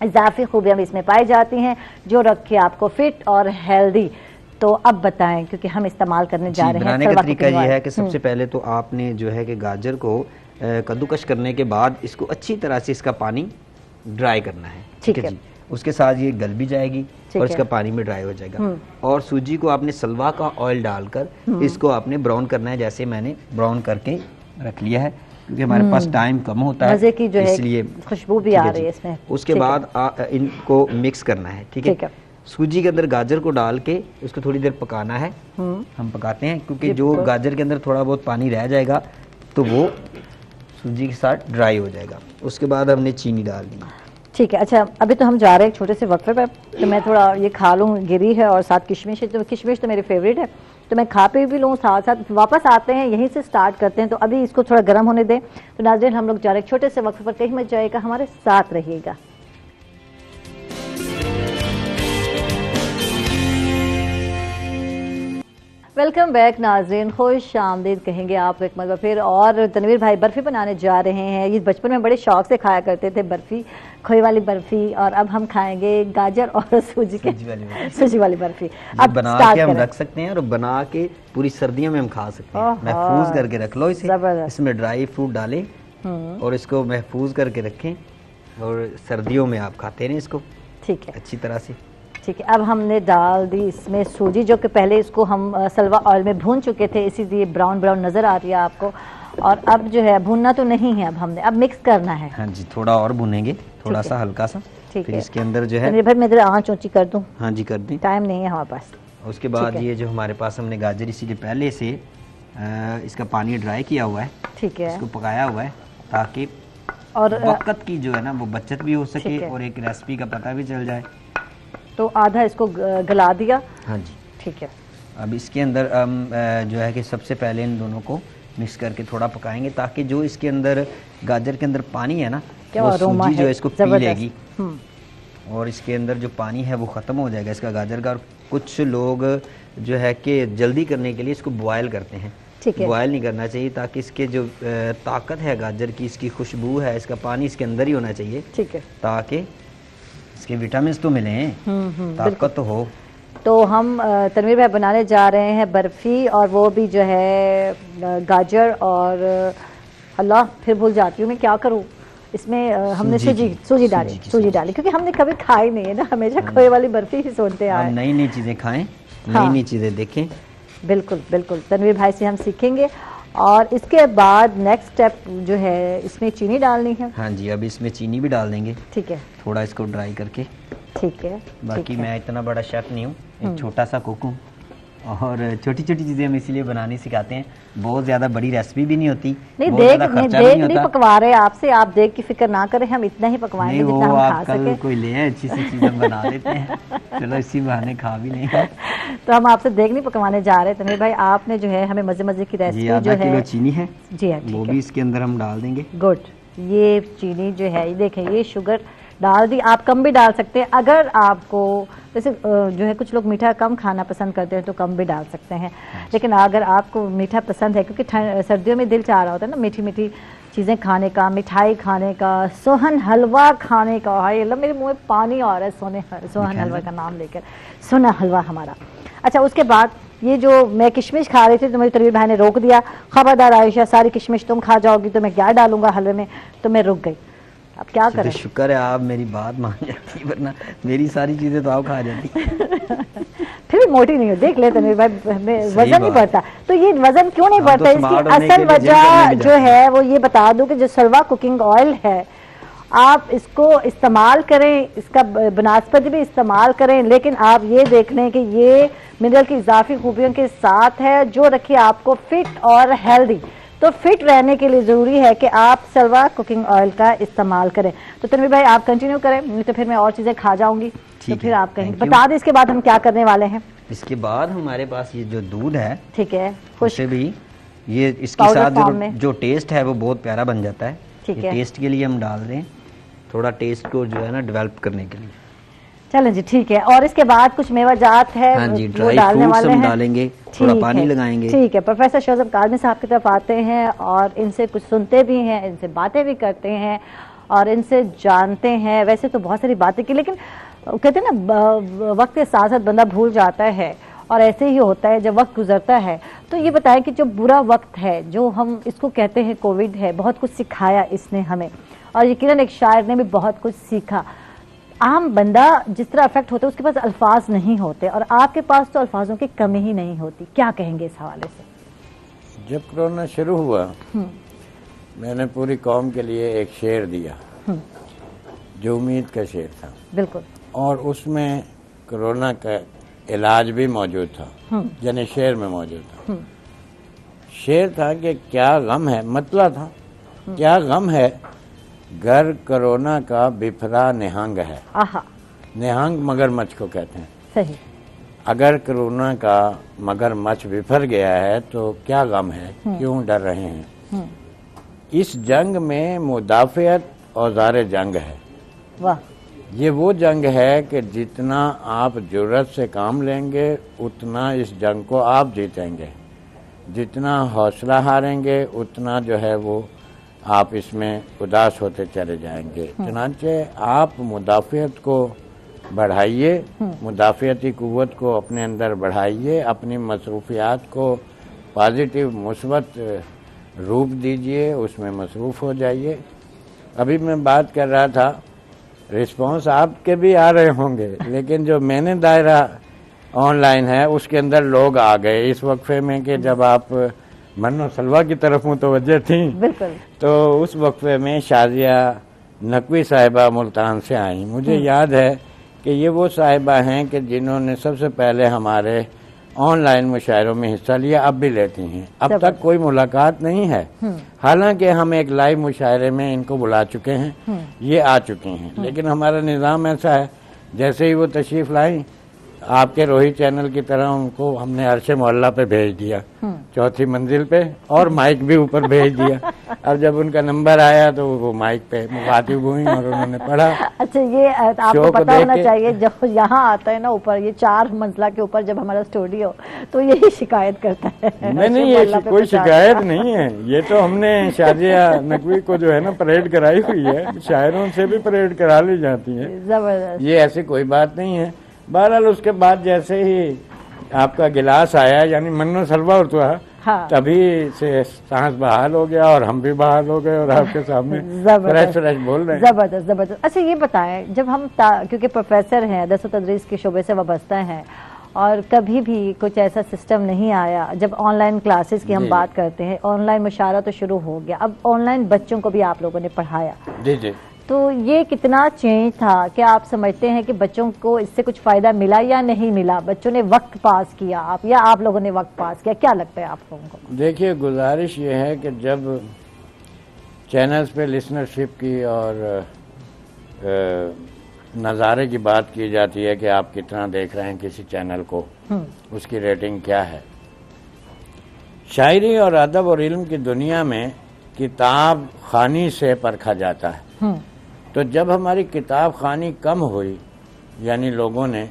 S2: اضافی خوبیاں بھی اس میں پائی جاتی ہیں جو رکھے آپ کو فٹ اور ہیلدی. تو اب بتائیں, کیونکہ ہم استعمال کرنے جا رہے ہیں.
S6: بنانے کا طریقہ یہ ہے کہ سب سے پہلے تو آپ نے جو ہے کہ گاجر کو کدوکش کرنے کے بعد اس کو اچھی طرح سے اس کا پانی ڈرائی کرنا ہے. ٹھیک ہے جی. اس کے ساتھ یہ گل بھی جائے گی اور اس کا پانی بھی ڈرائی ہو جائے گا. اور سوجی کو آپ نے سلوا کا آئل ڈال کر اس کو آپ نے براؤن کرنا ہے, جیسے میں نے براؤن کر کے رکھ لیا ہے کیونکہ ہمارے پاس ٹائم کم ہوتا ہے,
S2: مزے کی جو ہے
S6: اس لیے
S2: خوشبو بھی آ رہی ہے اس میں.
S6: اس کے بعد ان کو مکس کرنا ہے. ٹھیک ہے. سوجی کے اندر گاجر کو ڈال کے اس کو تھوڑی دیر پکانا ہے. ہم پکاتے ہیں کیونکہ جو گاجر کے اندر تھوڑا بہت پانی رہ جائے گا تو وہ سوجی کے ساتھ ڈرائی ہو جائے گا. اس کے بعد ہم نے چینی ڈال دی.
S2: ٹھیک ہے. اچھا, ابھی تو ہم جا رہے ہیں چھوٹے سے وقفے پہ, تو میں تھوڑا یہ کھا لوں, گری ہے اور ساتھ کشمش ہے, تو کشمش تو میری فیوریٹ ہے, تو میں کھا پی بھی لوں ساتھ ساتھ. واپس آتے ہیں, یہیں سے سٹارٹ کرتے ہیں, تو ابھی اس کو تھوڑا گرم ہونے دیں. تو ناظرین ہم لوگ جا رہے ہیں چھوٹے سے وقفے پر, کہیں مت جائے گا, ہمارے ساتھ رہیے گا. ویلکم بیک ناظرین, خوش آمدید کہیں گے آپ ایک مرتبہ پھر. اور تنویر بھائی برفی بنانے جا رہے ہیں. یہ بچپن میں بڑے شوق سے کھایا کرتے تھے برفی, کھوئے والی برفی, اور اب ہم کھائیں گے گاجر اور سوجی والی برفی. اب
S6: بنا کے ہم رکھ سکتے ہیں اور بنا کے پوری سردیوں میں ہم کھا سکتے ہیں. محفوظ کر کے رکھ لو اسے, اس میں ڈرائی فروٹ ڈالیں اور اس کو محفوظ کر کے رکھیں اور سردیوں میں آپ کھاتے رہیں اس کو. ٹھیک ہے, اچھی طرح سے.
S2: ٹھیک ہے. اب ہم نے ڈال دی اس میں سوجی, جو کہ پہلے اس کو ہم سلوا آئل میں بھون چکے تھے, اسی لیے براؤن براؤن نظر آ رہی ہے آپ کو. اور اب جو ہے بھوننا تو نہیں ہے, اب ہم نے اب مکس کرنا ہے.
S6: ہاں جی, تھوڑا اور بھونیں گے, تھوڑا سا ہلکا سا.
S2: ٹھیک
S6: ہے. اس کے اندر جو ہے
S2: میرے بھائی میں ذرا آنچ اونچی کر دوں.
S6: ہاں جی کر دیں,
S2: ٹائم نہیں ہے ہمارے پاس.
S6: اس کے بعد یہ جو ہمارے پاس ہم نے گاجر اسی لیے پہلے سے اس کا پانی ڈرائی کیا ہوا ہے.
S2: ٹھیک ہے.
S6: اس کو پکایا ہوا ہے تاکہ اور وقت کی جو ہے نا وہ بچت بھی ہو سکے اور ایک ریسپی کا پتہ بھی چل جائے.
S2: تو آدھا اس کو گلا دیا.
S6: ہاں جی
S2: ٹھیک ہے.
S6: اب اس کے اندر جو ہے کہ سب سے پہلے ان دونوں کو مکس کر کے تھوڑا پکائیں گے تاکہ جو اس کے اندر گاجر کے اندر پانی ہے نا وہ سوجی جو ہے اس کو پی لے گی اور اس کے اندر جو پانی ہے وہ ختم ہو جائے گا اس کا گاجر کا. اور کچھ لوگ جو ہے کہ جلدی کرنے کے لیے اس کو بوائل کرتے ہیں. بوائل نہیں کرنا چاہیے تاکہ اس کے جو طاقت ہے گاجر کی, اس کی خوشبو ہے, اس کا پانی اس کے اندر ہی ہونا چاہیے. ٹھیک ہے. تاکہ اس کے وٹامنز تو ملیں, طاقت تو ہو.
S2: تو ہم تنویر بھائی بنانے جا رہے ہیں برفی, اور وہ بھی جو ہے گاجر اور اللہ پھر بھول جاتی ہوں میں کیا کروں, اس میں ہم نے سوجی ڈالی کیونکہ ہم نے کبھی کھائی نہیں ہے نا, ہمیشہ کھوئے والی برفی ہی سنتے آئے.
S6: نئی نئی چیزیں کھائیں, نئی نئی چیزیں دیکھیں.
S2: بالکل بالکل, تنویر بھائی سے ہم سیکھیں گے. اور اس کے بعد نیکسٹ اسٹیپ جو ہے اس میں چینی ڈالنی ہے.
S6: ہاں جی اب اس میں چینی بھی ڈال دیں گے.
S2: ٹھیک ہے.
S6: تھوڑا اس کو ڈرائی کر کے.
S2: ٹھیک ہے.
S6: باقی میں اتنا بڑا شیف نہیں ہوں, ایک چھوٹا سا کوک ہوں, اور چھوٹی چھوٹی چیزیں ہم اسی لیے بنانی سکھاتے ہیں. بہت زیادہ بڑی ریسپی بھی نہیں ہوتی,
S2: نہیں دیکھ نہیں پکوا رہے آپ سے, آپ دیکھ کی فکر نہ کریں, ہم اتنا ہی پکوائیں گے جتنا ہم کھا سکیں.
S6: کل کوئی لے آئے اچھی سی چیزیں بنا لیتے ہیں, چلو اسی بہانے کھا بھی لیں گے.
S2: تو ہم آپ سے دیکھ نہیں پکوانے جا رہے. تنویر بھائی آپ نے جو ہے ہمیں مزے مزے کی ریسپی جو ہے,
S6: 1/2 کلو چینی ہے
S2: جی ہاں
S6: وہ بھی اس کے اندر ہم ڈال دیں گے.
S2: گڈ. یہ چینی جو ہے, یہ دیکھیں یہ شوگر ڈال دی, آپ کم بھی ڈال سکتے ہیں اگر آپ کو جیسے جو ہے کچھ لوگ میٹھا کم کھانا پسند کرتے ہیں تو کم بھی ڈال سکتے ہیں. لیکن اگر آپ کو میٹھا پسند ہے, کیونکہ سردیوں میں دل چاہ رہا ہوتا ہے نا میٹھی میٹھی چیزیں کھانے کا, مٹھائی کھانے کا, سوہن حلوہ کھانے کا, ہائے اللہ میرے منہ میں پانی آ رہا ہے سوہن حلوہ کا نام لے کر, سونا حلوہ ہمارا. اچھا اس کے بعد یہ جو میں کشمش کھا رہی تھی تو میرے تنویر بھائی نے روک دیا, خبردار عائشہ ساری کشمش تم کھا جاؤ گی تو میں کیا ڈالوں گا حلوے میں, تو میں رک گئی. اب کیا کریں,
S6: شکر ہے آپ میری بات مان جاتی, ورنہ میری ساری چیزیں تو آپ کھا جاتی.
S2: پھر بھی موٹی نہیں ہو, دیکھ لے تنویر بھائی وزن نہیں بڑھتا. تو یہ وزن کیوں نہیں بڑھتا, اس کی اصل وجہ جو ہے وہ یہ بتا دوں کہ جو سلوا کوکنگ آئل ہے آپ اس کو استعمال کریں, اس کا بنسپت بھی استعمال کریں, لیکن آپ یہ دیکھ لیں کہ یہ منرل کی اضافی خوبیوں کے ساتھ ہے جو رکھے آپ کو فٹ اور ہیلدی. تو فٹ رہنے کے لیے ضروری ہے کہ آپ سلوا کوکنگ آئل کا استعمال کریں. تو تنویر بھائی آپ کنٹینیو کریں, نہیں تو پھر میں اور چیزیں کھا جاؤں گی. تو پھر آپ کہیں بتا دیں اس کے بعد ہم کیا کرنے والے ہیں. اس
S6: کے بعد ہمارے پاس یہ جو دودھ ہے,
S2: ٹھیک ہے,
S6: اسے بھی یہ اس کے ساتھ جو ٹیسٹ ہے وہ بہت پیارا بن جاتا ہے. ٹیسٹ کے لیے ہم ڈال دیں, تھوڑا ٹیسٹ کو جو ہے نا ڈیولپ کرنے کے لیے.
S2: چلیں جی ٹھیک ہے. اور اس کے بعد کچھ میوہ جات ہے وہ ڈالنے والے ہیں,
S6: ڈالیں گے, تھوڑا پانی لگائیں گے.
S2: ٹھیک ہے. پروفیسر شوذب کاظمی صاحب کی طرف آتے ہیں اور ان سے کچھ سنتے بھی ہیں, ان سے باتیں بھی کرتے ہیں اور ان سے جانتے ہیں. ویسے تو بہت ساری باتیں کی, لیکن کہتے ہیں نا وقت کے ساتھ ساتھ بندہ بھول جاتا ہے, اور ایسے ہی ہوتا ہے جب وقت گزرتا ہے. تو یہ بتائیں کہ جو برا وقت ہے, جو ہم اس کو کہتے ہیں کووڈ ہے, بہت کچھ سکھایا اس نے ہمیں, اور یقیناً ایک شاعر نے بھی بہت کچھ سیکھا. عام بندہ جس طرح افیکٹ ہوتا ہے اس کے پاس الفاظ نہیں ہوتے, اور آپ کے پاس تو الفاظوں کی کمی ہی نہیں ہوتی. کیا کہیں گے اس حوالے سے؟
S4: جب کرونا شروع ہوا میں نے پوری قوم کے لیے ایک شعر دیا جو امید کا شعر تھا.
S2: بالکل. اور
S4: اس میں کرونا کا علاج بھی موجود تھا, یعنی شعر میں موجود تھا. شعر تھا کہ کیا غم ہے, مطلب تھا کیا غم ہے گر کرونا کا بفرا نہنگ ہے. نہنگ مگر مچھ کو کہتے ہیں.
S2: صحیح.
S4: اگر کرونا کا مگر مچھ بفر گیا ہے تو کیا غم ہے, کیوں ڈر رہے ہیں. اس جنگ میں مدافعت اوزار جنگ ہے.
S2: واہ.
S4: یہ وہ جنگ ہے کہ جتنا آپ جرأت سے کام لیں گے اتنا اس جنگ کو آپ جیتیں گے. جتنا حوصلہ ہاریں گے اتنا جو ہے وہ آپ اس میں اداس ہوتے چلے جائیں گے. چنانچہ آپ مدافعت کو بڑھائیے, مدافعتی قوت کو اپنے اندر بڑھائیے, اپنی مصروفیات کو پازیٹیو مثبت روپ دیجئے, اس میں مصروف ہو جائیے. ابھی میں بات کر رہا تھا, رسپانس آپ کے بھی آ رہے ہوں گے, لیکن جو میں نے دائرہ آن لائن ہے اس کے اندر لوگ آ گئے اس وقفے میں کہ جب آپ من و سلوہ کی طرف متوجہ تھیں.
S2: بالکل.
S4: تو اس وقفے میں شازیہ نقوی صاحبہ ملتان سے آئیں. مجھے یاد ہے کہ یہ وہ صاحبہ ہیں کہ جنہوں نے سب سے پہلے ہمارے آن لائن مشاعروں میں حصہ لیا, اب بھی لیتی ہیں. اب تک کوئی ملاقات نہیں ہے, حالانکہ ہم ایک لائیو مشاعرے میں ان کو بلا چکے ہیں, یہ آ چکی ہیں. لیکن ہمارا نظام ایسا ہے جیسے ہی وہ تشریف لائیں آپ کے روہی چینل کی طرح ان کو ہم نے عرش معلیٰ پہ بھیج دیا, 4تھی منزل پہ, اور مائک بھی اوپر بھیج دیا. اب جب ان کا نمبر آیا تو وہ مائک پہ مخاطب ہوئیں اور انہوں نے پڑھا.
S2: اچھا یہ آپ کو پتا ہونا چاہیے جب یہاں آتا ہے نا اوپر, یہ 4 منزلہ کے اوپر جب ہمارا اسٹوڈیو, تو یہی شکایت کرتا ہے.
S4: نہیں, یہ کوئی شکایت نہیں ہے, یہ تو ہم نے شازیہ نقوی کو جو ہے نا پریڈ کرائی ہوئی ہے, شاعروں سے بھی پریڈ کرا لی جاتی ہے.
S2: زبردست.
S4: یہ ایسی کوئی بات نہیں ہے. بہرحال اس کے بعد جیسے ہی آپ کا گلاس آیا, یعنی من و سلوہ اترا, تبھی سے سانس بحال ہو گیا اور ہم بھی بحال ہو گئے اور آپ کے سامنے فریش بول رہے ہیں.
S2: زبردست زبردست. اچھا یہ بتائیں, جب ہم کیونکہ پروفیسر ہیں, درس و تدریس کے شعبے سے وابستہ ہیں, اور کبھی بھی کچھ ایسا سسٹم نہیں آیا. جب آن لائن کلاسز کی ہم بات کرتے ہیں, آن لائن مشاعرہ تو شروع ہو گیا, اب آن لائن بچوں کو بھی آپ لوگوں نے پڑھایا.
S4: جی جی.
S2: تو یہ کتنا چینج تھا؟ کیا آپ سمجھتے ہیں کہ بچوں کو اس سے کچھ فائدہ ملا یا نہیں ملا؟ بچوں نے وقت پاس کیا آپ لوگوں نے وقت پاس کیا؟ کیا لگتا ہے آپ لوگوں کو؟
S4: دیکھیے, گزارش یہ ہے کہ جب چینلز پہ لسنرشپ کی اور نظارے کی بات کی جاتی ہے کہ آپ کتنا دیکھ رہے ہیں کسی چینل کو, اس کی ریٹنگ کیا ہے. شاعری اور ادب اور علم کی دنیا میں کتاب خوانی سے پرکھا جاتا ہے. تو جب ہماری کتاب خوانی کم ہوئی, یعنی لوگوں نے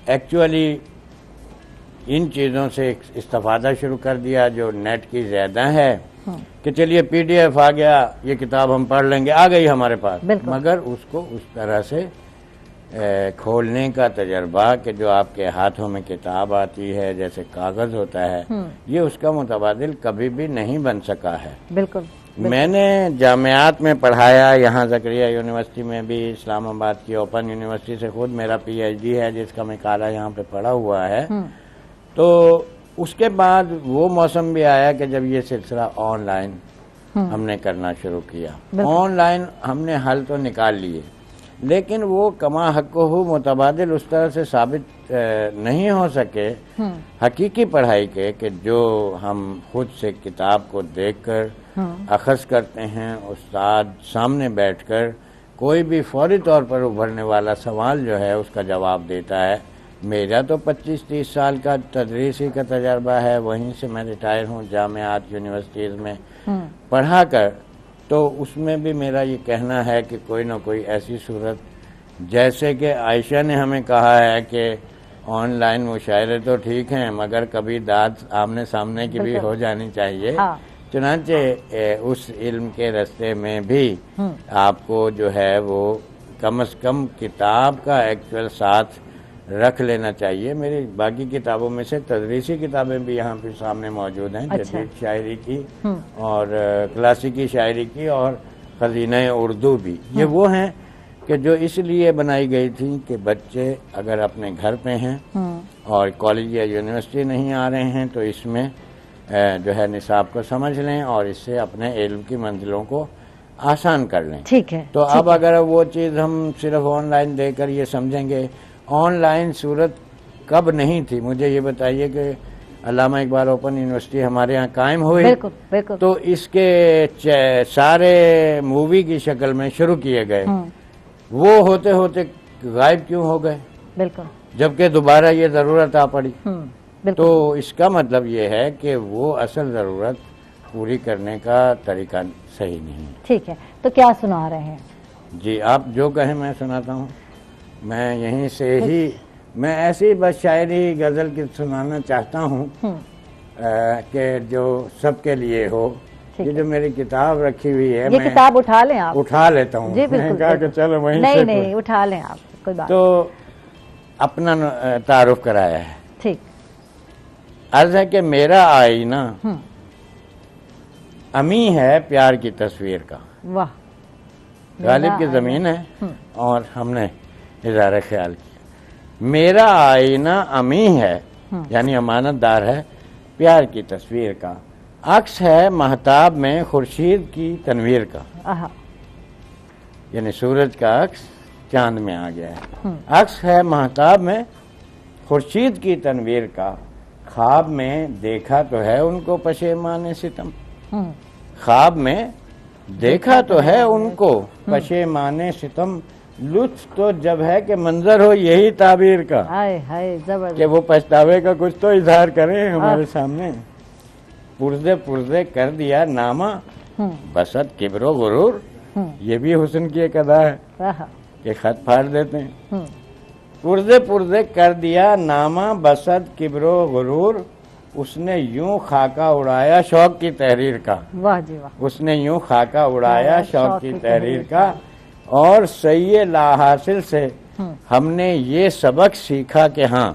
S4: ایکچولی ان چیزوں سے استفادہ شروع کر دیا جو نیٹ کی زیادہ ہے, کہ چلیے پی ڈی ایف آ گیا, یہ کتاب ہم پڑھ لیں گے, آ گئی ہمارے پاس, مگر اس کو اس طرح سے کھولنے کا تجربہ کہ جو آپ کے ہاتھوں میں کتاب آتی ہے جیسے کاغذ ہوتا ہے, یہ اس کا متبادل کبھی بھی نہیں بن سکا ہے.
S2: بالکل.
S4: میں نے جامعات میں پڑھایا, یہاں زکریا یونیورسٹی میں بھی, اسلام آباد کی اوپن یونیورسٹی سے خود میرا پی ایچ ڈی ہے جس کا مقالہ یہاں پہ پڑھا ہوا ہے. تو اس کے بعد وہ موسم بھی آیا کہ جب یہ سلسلہ آن لائن ہم نے کرنا شروع کیا. آن لائن ہم نے حل تو نکال لیے, لیکن وہ کما حق ہو متبادل اس طرح سے ثابت نہیں ہو سکے حقیقی پڑھائی کے, کہ جو ہم خود سے کتاب کو دیکھ کر اخذ کرتے ہیں, استاد سامنے بیٹھ کر کوئی بھی فوری طور پر ابھرنے والا سوال جو ہے اس کا جواب دیتا ہے. میرا تو 25-30 سال کا تدریسی کا تجربہ ہے, وہیں سے میں ریٹائر ہوں جامعات یونیورسٹیز میں پڑھا کر. تو اس میں بھی میرا یہ کہنا ہے کہ کوئی نہ کوئی ایسی صورت, جیسے کہ عائشہ نے ہمیں کہا ہے کہ آن لائن مشاعرے تو ٹھیک ہیں مگر کبھی داد آمنے سامنے کی بھی ہو جانی چاہیے. چنانچہ اس علم کے رستے میں بھی آپ کو جو ہے وہ کم از کم کتاب کا ایکچوئل ساتھ رکھ لینا چاہیے. میری باقی کتابوں میں سے تدریسی کتابیں بھی یہاں پہ سامنے موجود ہیں, جدید شاعری کی اور کلاسیکی شاعری کی اور خزینہ اردو بھی. یہ وہ ہیں کہ جو اس لیے بنائی گئی تھی کہ بچے اگر اپنے گھر پہ ہیں اور کالج یا یونیورسٹی نہیں آ رہے ہیں تو اس میں جو ہے نصاب کو سمجھ لیں اور اس سے اپنے علم کی منزلوں کو آسان کر لیں.
S2: ٹھیک ہے.
S4: تو اب اگر وہ چیز ہم صرف آن لائن دے کر یہ سمجھیں گے, آن لائن صورت کب نہیں تھی مجھے یہ بتائیے کہ علامہ اقبال اوپن یونیورسٹی ہمارے ہاں قائم ہوئی,
S2: بالکل,
S4: تو اس کے سارے مووی کی شکل میں شروع کیے گئے, وہ ہوتے ہوتے غائب کیوں ہو گئے؟ بالکل, جبکہ دوبارہ یہ ضرورت آ پڑی. تو اس کا مطلب یہ ہے کہ وہ اصل ضرورت پوری کرنے کا طریقہ صحیح نہیں.
S2: ٹھیک ہے, تو کیا سنا رہے ہیں؟
S4: جی آپ جو کہیں میں سناتا ہوں. میں یہیں سے ہی میں ایسی بس شاعری غزل کی سنانا چاہتا ہوں کہ جو سب کے لیے ہو. یہ جو میری کتاب رکھی ہوئی ہے,
S2: یہ کتاب اٹھا لیں آپ؟
S4: اٹھا لیتا ہوں.
S2: جی بالکل,
S4: کہا کہ چلو وہیں سے
S2: نہیں اٹھا لیں آپ, کوئی بات.
S4: تو اپنا تعارف کرایا ہے.
S2: ٹھیک.
S4: عرض ہے کہ میرا آئینہ امی ہے پیار کی تصویر کا.
S2: واہ.
S4: غالب کی زمین ہے اور ہم نے اظہار خیال کیا. میرا آئینہ امی ہے یعنی امانت دار ہے پیار کی تصویر کا, عکس ہے مہتاب میں خورشید کی تنویر کا. یعنی سورج کا عکس چاند میں آ گیا ہے. عکس ہے مہتاب میں خورشید کی تنویر کا, خواب میں دیکھا تو ہے ان کو پشیمان ستم. خواب میں دیکھا تو ہے ان کو پشیمان ستم, لطف تو جب ہے کہ منظر ہو یہی تعبیر کا, کہ وہ پچھتاوے کا کچھ تو اظہار کریں ہمارے سامنے. پرزے پرزے کر دیا نامہ بسط کبر و غرور, یہ بھی حسن کی ایک ادا ہے کہ خط پھاڑ دیتے ہیں. پرزے پرزے کر دیا نامہ بسط کبر و غرور, اس نے یوں خاکہ اڑایا شوق کی تحریر کا.
S2: واہ جی واہ.
S4: اس نے یوں خاکہ اڑایا شوق کی تحریر کا, اور سید لا حاصل سے ہم نے یہ سبق سیکھا کہ ہاں.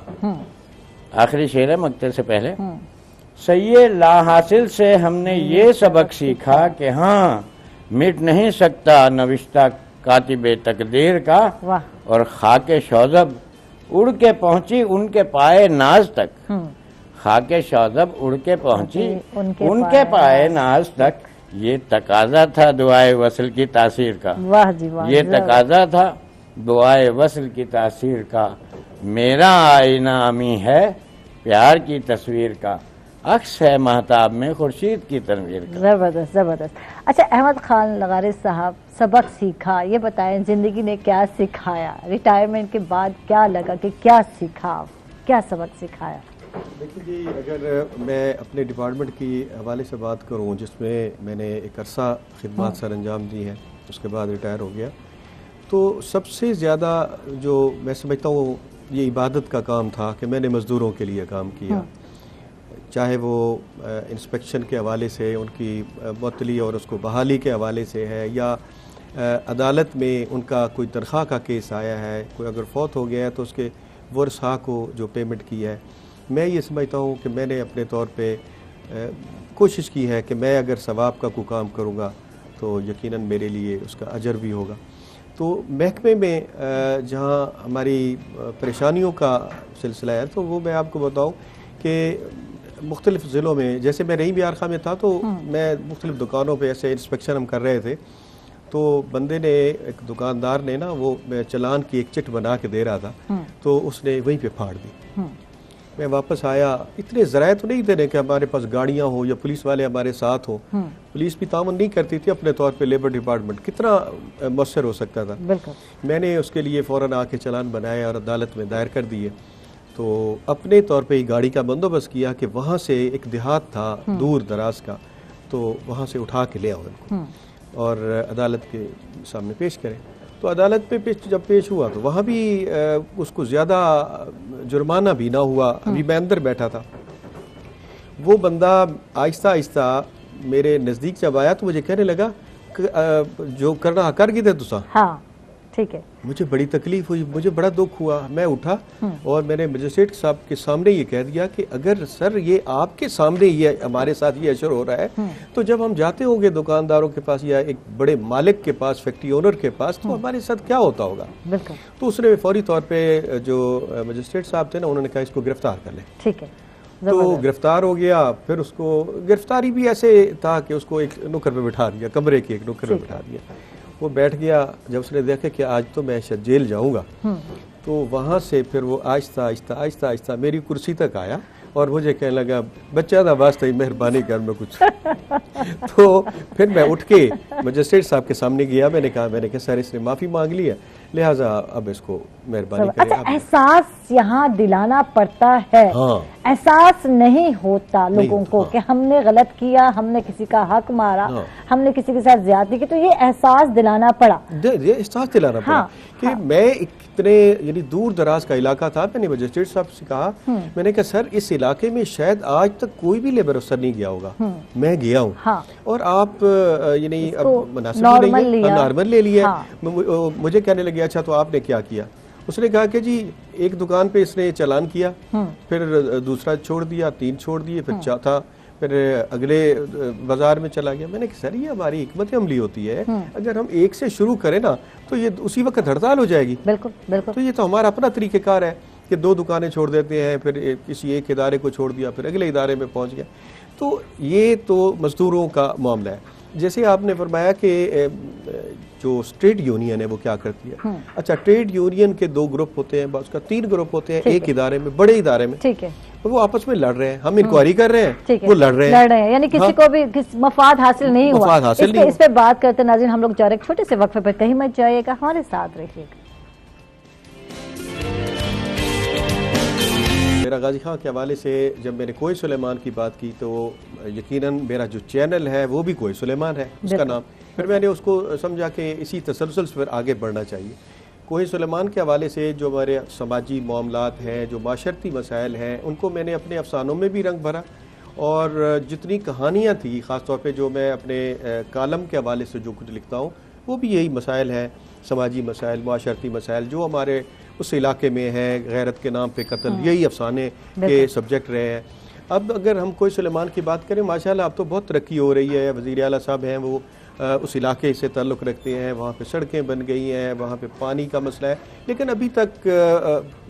S4: آخری شعر ہے مقطع سے پہلے. سید لا حاصل سے ہم نے یہ سبق سیکھا کہ ہاں مٹ نہیں سکتا نوشتہ کاتب تقدیر کا, اور خاک شوذب اڑ کے پہنچی ان کے پائے ناز تک، خاک شوذب اڑ کے پہنچی ان کے پائے ناز تک، یہ تقاضا تھا دعائے وصل کی تاثیر کا،
S2: واہ جی واہ،
S4: یہ تقاضا تھا دعائے وصل کی تاثیر کا، میرا آئینہ امی ہے پیار کی تصویر کا، عکس ہے مہتاب میں خورشید کی تنویر کا۔
S2: زبردست زبردست۔ اچھا احمد خان لغاری صاحب، سبق سیکھا، یہ بتائیں زندگی نے کیا سکھایا؟ ریٹائرمنٹ کے بعد کیا لگا کہ کیا سیکھا، کیا سبق سکھایا؟
S5: دیکھیے جی، اگر میں اپنے ڈپارٹمنٹ کی حوالے سے بات کروں جس میں نے ایک عرصہ خدمات سر انجام دی ہے، اس کے بعد ریٹائر ہو گیا، تو سب سے زیادہ جو میں سمجھتا ہوں یہ عبادت کا کام تھا کہ میں نے مزدوروں کے لیے کام کیا، چاہے وہ انسپیکشن کے حوالے سے ان کی معطلی اور اس کو بحالی کے حوالے سے ہے، یا عدالت میں ان کا کوئی تنخواہ کا کیس آیا ہے، کوئی اگر فوت ہو گیا ہے تو اس کے ورثاء کو جو پیمنٹ کی ہے، میں یہ سمجھتا ہوں کہ میں نے اپنے طور پہ کوشش کی ہے کہ میں اگر ثواب کا کوئی کام کروں گا تو یقیناً میرے لیے اس کا اجر بھی ہوگا۔ تو محکمے میں جہاں ہماری پریشانیوں کا سلسلہ ہے تو وہ میں آپ کو بتاؤں کہ مختلف ضلعوں میں، جیسے میں رحیم یار خاں میں تھا تو میں مختلف دکانوں پہ ایسے انسپیکشن ہم کر رہے تھے، تو بندے نے، ایک دکاندار نے نا، وہ چلان کی ایک چٹ بنا کے دے رہا تھا تو اس نے وہیں پہ پھاڑ دی۔ میں واپس آیا، اتنے ذرائع تو نہیں دینے کہ ہمارے پاس گاڑیاں ہوں یا پولیس والے ہمارے ساتھ ہوں، پولیس بھی تعاون نہیں کرتی تھی اپنے طور پہ، لیبر ڈپارٹمنٹ کتنا مؤثر ہو سکتا تھا۔ میں نے اس کے لیے فوراً آ کے چلان بنایا اور عدالت میں دائر کر دیے، تو اپنے طور پہ ہی گاڑی کا بندوبست کیا کہ وہاں سے ایک دیہات تھا دور دراز کا، تو وہاں سے اٹھا کے لے آؤ ان کو اور عدالت کے سامنے پیش کریں۔ تو عدالت پہ جب پیش ہوا تو وہاں بھی اس کو زیادہ جرمانہ بھی نہ ہوا، ابھی میں اندر بیٹھا تھا۔ وہ بندہ آہستہ آہستہ میرے نزدیک جب آیا تو مجھے کہنے لگا جو کرنا کر گئے تھے تسا،
S2: ہاں ٹھیک ہے۔
S5: مجھے بڑی تکلیف ہوئی، مجھے بڑا دکھ ہوا، میں اٹھا اور میں نے مجسٹریٹ صاحب کے سامنے یہ کہہ دیا کہ اگر سر یہ آپ کے سامنے یہ ہمارے ساتھ یہ اشر ہو رہا ہے تو جب ہم جاتے ہوں گے دکانداروں کے پاس یا ایک بڑے مالک کے پاس، فیکٹری اونر کے پاس، تو ہمارے ساتھ کیا ہوتا ہوگا؟ تو اس نے فوری طور پہ جو مجسٹریٹ صاحب تھے نا، انہوں نے کہا اس کو گرفتار کر لیں۔ ٹھیک ہے، تو گرفتار ہو گیا۔ پھر اس کو گرفتاری بھی ایسے تھا کہ اس کو ایک نکر پہ بٹھا دیا، کمرے کے ایک نکر پہ بٹھا دیا۔ وہ بیٹھ گیا، جب اس نے دیکھا کہ آج تو میں شاید جیل جاؤں گا، تو وہاں سے پھر وہ آہستہ آہستہ آہستہ آہستہ میری کرسی تک آیا اور مجھے کہنے لگا بچہ دا واسطہ مہربانی کر میں کچھ۔ تو پھر میں اٹھ کے مجسٹریٹ صاحب کے سامنے گیا، میں نے کہا سر اس نے معافی مانگ لی ہے، لہٰذا اب اس کو مہربانی کریں۔
S2: اچھا، احساس یہاں دلانا پڑتا ہے، احساس نہیں ہوتا لوگوں کو کہ ہم نے غلط کیا، ہم نے کسی کا حق مارا، ہم نے کسی کے ساتھ زیادتی کی، تو یہ احساس دلانا پڑا،
S5: یہ احساس دلانا پڑا کہ میں اتنے یعنی دور دراز کا علاقہ تھا۔ میں نے مجسٹریٹ صاحب سے کہا، میں نے کہا سر اس علاقے میں شاید آج تک کوئی بھی لیبر افسر نہیں گیا ہوگا، میں گیا ہوں، اور آپ یعنی مناسب نارمل لے لیا۔ مجھے کہنے لگے اچھا تو آپ نے کیا کیا؟ اس نے کہا کہ جی ایک دکان پہ اس نے چلان کیا، پھر دوسرا چھوڑ دیا، 3 چھوڑ دیے، پھر چوتھا، پھر اگلے بازار میں چلا گیا۔ میں نے کہا سر یہ ہماری حکمت عملی ہوتی ہے، اگر ہم ایک سے شروع کریں نا تو یہ اسی وقت ہڑتال ہو جائے گی۔ بالکل بالکل، تو یہ تو ہمارا اپنا طریقہ کار ہے کہ 2 دکانیں چھوڑ دیتے ہیں، پھر کسی ایک ادارے کو چھوڑ دیا، پھر اگلے ادارے میں پہنچ گیا۔ تو یہ تو مزدوروں کا معاملہ ہے۔ جیسے آپ نے فرمایا کہ جو ٹریڈ یونین ہے وہ کیا کرتی ہے، اچھا ٹریڈ یونین کے 2 گروپ ہوتے ہیں، اس کا 3 گروپ ہوتے ہیں ایک ادارے میں، بڑے ادارے میں، ٹھیک ہے، وہ آپس میں لڑ رہے ہیں، ہم انکوائری کر رہے ہیں، وہ لڑ رہے ہیں،
S2: یعنی کسی کو بھی مفاد حاصل نہیں ہوا۔ اس پہ بات کرتے ناظرین، ہم لوگ جا رہے ہیں چھوٹے سے وقفے پہ، کہیں مت جائیے گا، ہمارے ساتھ رہیے گا۔
S5: میرا غازی خان کے حوالے سے جب میں نے کوہ سلیمان کی بات کی تو یقیناً میرا جو چینل ہے وہ بھی کوہ سلیمان ہے اس کا نام، پھر میں نے اس کو سمجھا کہ اسی تسلسل سے پھر آگے بڑھنا چاہیے۔ کوہ سلیمان کے حوالے سے جو ہمارے سماجی معاملات ہیں، جو معاشرتی مسائل ہیں، ان کو میں نے اپنے افسانوں میں بھی رنگ بھرا، اور جتنی کہانیاں تھیں، خاص طور پہ جو میں اپنے کالم کے حوالے سے جو کچھ لکھتا ہوں وہ بھی یہی مسائل ہیں، سماجی مسائل، معاشرتی مسائل جو ہمارے اس علاقے میں ہیں، غیرت کے نام پہ قتل، یہی افسانے کے سبجیکٹ رہے ہیں۔ اب اگر ہم کوہ سلیمان کی بات کریں، ماشاءاللہ اب تو بہت ترقی ہو رہی ہے، وزیر اعلیٰ صاحب ہیں وہ اس علاقے سے تعلق رکھتے ہیں، وہاں پہ سڑکیں بن گئی ہیں، وہاں پہ پانی کا مسئلہ ہے، لیکن ابھی تک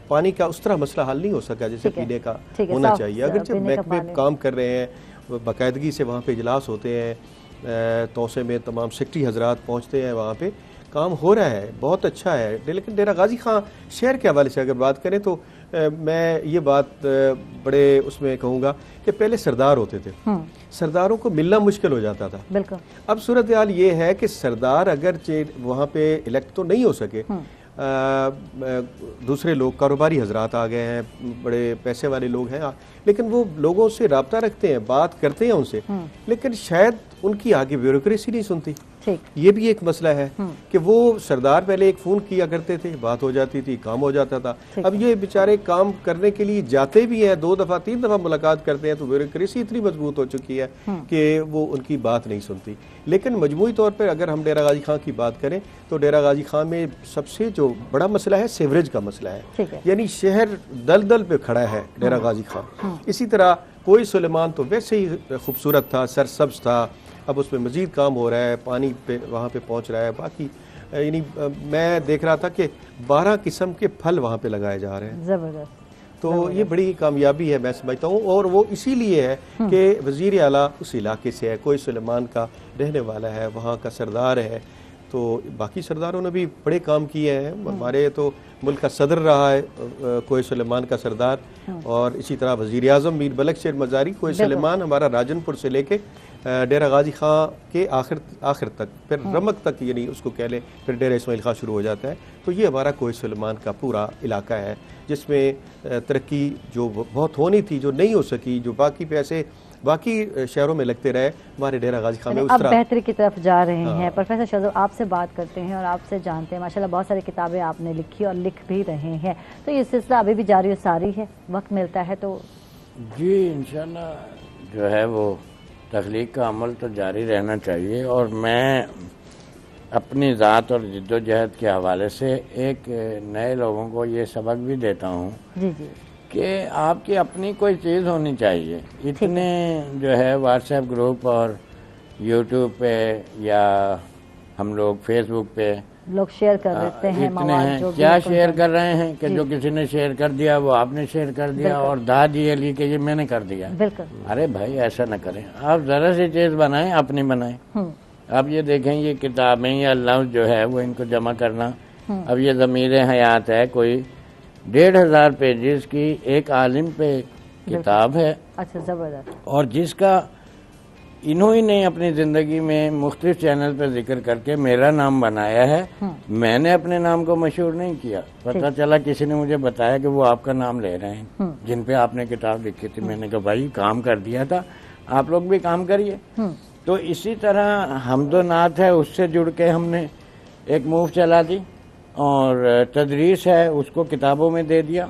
S5: پانی کا اس طرح مسئلہ حل نہیں ہو سکا جیسے پینے کا ہونا چاہیے. اگر جب محکمے کام کر رہے ہیں باقاعدگی سے وہاں پہ اجلاس ہوتے ہیں, توسے میں تمام سیکٹری حضرات پہنچتے ہیں, وہاں پہ کام ہو رہا ہے, بہت اچھا ہے. لیکن ڈیرہ غازی خان شہر کے حوالے سے اگر بات کریں تو میں یہ بات بڑے اس میں کہوں گا کہ پہلے سردار ہوتے تھے, سرداروں کو ملنا مشکل ہو جاتا تھا.
S2: بالکل.
S5: اب صورتحال یہ ہے کہ سردار اگرچہ وہاں پہ الیکٹ تو نہیں ہو سکے, دوسرے لوگ کاروباری حضرات آ گئے ہیں, بڑے پیسے والے لوگ ہیں, لیکن وہ لوگوں سے رابطہ رکھتے ہیں, بات کرتے ہیں ان سے, لیکن شاید ان کی آگے بیوروکریسی نہیں سنتی. یہ بھی ایک مسئلہ ہے کہ وہ سردار پہلے ایک فون کیا کرتے تھے, بات ہو جاتی تھی, کام ہو جاتا تھا. اب یہ بیچارے کام کرنے کے لیے جاتے بھی ہیں, 2 دفعہ 3 دفعہ ملاقات کرتے ہیں, تو بیوروکریسی اتنی مضبوط ہو چکی ہے کہ وہ ان کی بات نہیں سنتی. لیکن مجموعی طور پر اگر ہم ڈیرہ غازی خان کی بات کریں تو ڈیرہ غازی خان میں سب سے جو بڑا مسئلہ ہے سیوریج کا مسئلہ ہے. یعنی شہر دلدل پہ کھڑا ہے ڈیرہ غازی خان. اسی طرح کوئی سلیمان تو ویسے ہی خوبصورت تھا, سرسبز تھا, اب اس میں مزید کام ہو رہا ہے, پانی پہ وہاں پہ پہنچ رہا ہے. باقی یعنی میں دیکھ رہا تھا کہ 12 قسم کے پھل وہاں پہ لگائے جا رہے ہیں.
S2: زبردست.
S5: تو یہ بڑی کامیابی ہے میں سمجھتا ہوں, اور وہ اسی لیے ہے کہ وزیر اعلیٰ اس علاقے سے ہے, کوئی سلیمان کا رہنے والا ہے, وہاں کا سردار ہے. تو باقی سرداروں نے بھی بڑے کام کیے ہیں. ہمارے تو ملک کا صدر رہا ہے کوئی سلیمان کا سردار, اور اسی طرح وزیر اعظم میر ملک شیر مزاری کوئی سلیمان ہمارا راجن پور سے لے کے ڈیرہ غازی خان کے آخر تک, پھر رمک تک, یعنی اس کو کہہ لیں, پھر ڈیرہ اسماعیل خان شروع ہو جاتا ہے. تو یہ ہمارا کوئی سلیمان کا پورا علاقہ ہے جس میں ترقی جو بہت ہونی تھی جو نہیں ہو سکی, جو باقی پیسے باقی شہروں میں لگتے رہے, ہمارے ڈیرہ غازی خان میں اس طرح
S2: اب بہتری کی طرف جا رہے ہیں. پروفیسر شاذب, آپ سے بات کرتے ہیں اور آپ سے جانتے ہیں, ماشاءاللہ بہت ساری کتابیں آپ نے لکھی اور لکھ بھی رہے ہیں, تو یہ سلسلہ ابھی بھی جاری و ساری ہے, وقت ملتا ہے تو؟
S4: جی انشاءاللہ جو ہے وہ تخلیق کا عمل تو جاری رہنا چاہیے, اور میں اپنی ذات اور جد و جہد کے حوالے سے ایک نئے لوگوں کو یہ سبق بھی دیتا ہوں کہ آپ کی اپنی کوئی چیز ہونی چاہیے. اتنے جو ہے واٹس ایپ گروپ اور یوٹیوب پہ یا ہم لوگ فیس بک پہ
S2: لوگ شیئر کر دیتے ہیں,
S4: اتنے ہیں, کیا شیئر کر رہے ہیں کہ جو کسی نے شیئر کر دیا وہ آپ نے شیئر کر دیا, اور داد یہ لی کہ یہ میں نے کر دیا. ارے بھائی ایسا نہ کریں, آپ ذرا سی چیز بنائیں, اپنی بنائیں. اب یہ دیکھیں یہ کتابیں یا لفظ جو ہے وہ ان کو جمع کرنا, اب یہ ضمیر حیات ہے, کوئی 1500 پیجز کی ایک عالم پہ کتاب ہے.
S2: اچھا, زبردست.
S4: اور جس کا انہوں ہی نے اپنی زندگی میں مختلف چینل پہ ذکر کر کے میرا نام بنایا ہے. میں نے اپنے نام کو مشہور نہیں کیا, پتہ چلا کسی نے مجھے بتایا کہ وہ آپ کا نام لے رہے ہیں جن پہ آپ نے کتاب لکھی تھی. میں نے کہا بھائی کام کر دیا تھا, آپ لوگ بھی کام کریے. تو اسی طرح حمد و نعت ہے, اس سے جڑ کے ہم نے ایک موو چلا دی, اور تدریس ہے اس کو کتابوں میں دے دیا.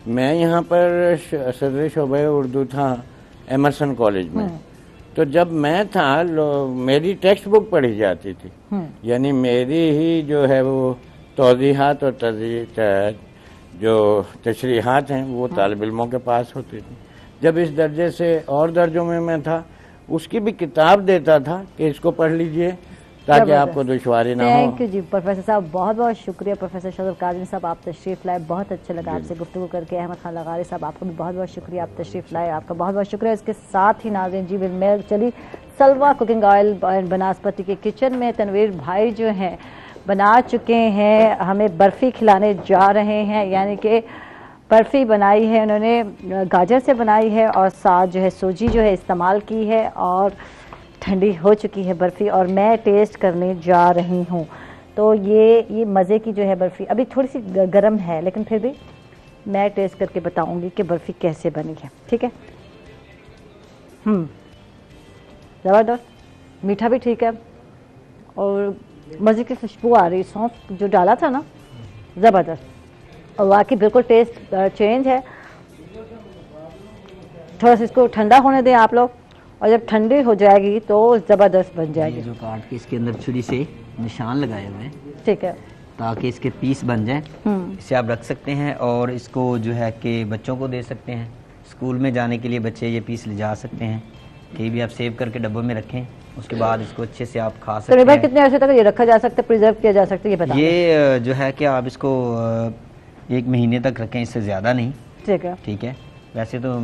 S4: میں یہاں پر صدر شعبہ اردو تھا ایمرسن کالج میں, تو جب میں تھا میری ٹیکسٹ بک پڑھی جاتی تھی, یعنی میری ہی جو ہے وہ توضیحات اور جو تشریحات ہیں وہ طالب علموں کے پاس ہوتی تھی. جب اس درجے سے اور درجوں میں تھا, اس کی بھی کتاب دیتا تھا کہ اس کو پڑھ لیجئے تاکہ آپ کو دشواری نہ ہو.
S2: تھینک یو جی پروفیسر صاحب, بہت بہت شکریہ. پروفیسر شاذب کاظمی صاحب آپ تشریف لائے, بہت اچھا لگا آپ سے گفتگو کر کے. احمد خان لغاری صاحب آپ کو بھی بہت بہت شکریہ, آپ تشریف لائے, آپ کا بہت بہت شکریہ. اس کے ساتھ ہی ناظرین جی میں چلی سلوا کوکنگ آئل بناسپتی کے کچن میں. تنویر بھائی جو ہیں بنا چکے ہیں, ہمیں برفی کھلانے جا رہے ہیں, یعنی کہ برفی بنائی ہے انہوں نے, گاجر سے بنائی ہے, اور ساتھ جو ہے سوجی جو ہے استعمال کی ہے, اور ٹھنڈی ہو چکی ہے برفی, اور میں ٹیسٹ کرنے جا رہی ہوں. تو یہ مزے کی جو ہے برفی ابھی تھوڑی سی گرم ہے, لیکن پھر بھی میں ٹیسٹ کر کے بتاؤں گی کہ برفی کیسے بنی ہے. ٹھیک ہے, زبردست, میٹھا بھی ٹھیک ہے, اور مزے کی خوشبو آ رہی, سونف جو ڈالا تھا نا زبردست, اور واقعی بالکل ٹیسٹ چینج ہے. تھوڑا سا اس کو ٹھنڈا ہونے دیں آپ لوگ, اور جب ٹھنڈی ہو جائے گی تو زبردست بن جائے گی.
S6: جو کاٹ کے اس کے اندر چھری سے نشان لگائے ہوئے ہیں,
S2: ٹھیک ہے,
S6: تاکہ اس کے پیس بن جائیں. اسے آپ رکھ سکتے ہیں, اور اس کو جو ہے کہ بچوں کو دے سکتے ہیں. اسکول میں جانے کے لیے بچے یہ پیس لے جا سکتے ہیں, کہیں بھی آپ سیو کر کے ڈبوں میں رکھیں, اس کے بعد اس کو اچھے سے آپ کھا سکتے ہیں.
S2: کتنے عرصے تک یہ رکھا جا سکتا ہے, پریزرو کیا جا سکتا ہے, یہ بتائیں.
S6: یہ جو ہے کہ آپ اس کو 1 مہینے تک رکھیں، اس سے زیادہ نہیں. ٹھیک ہے. ویسے تو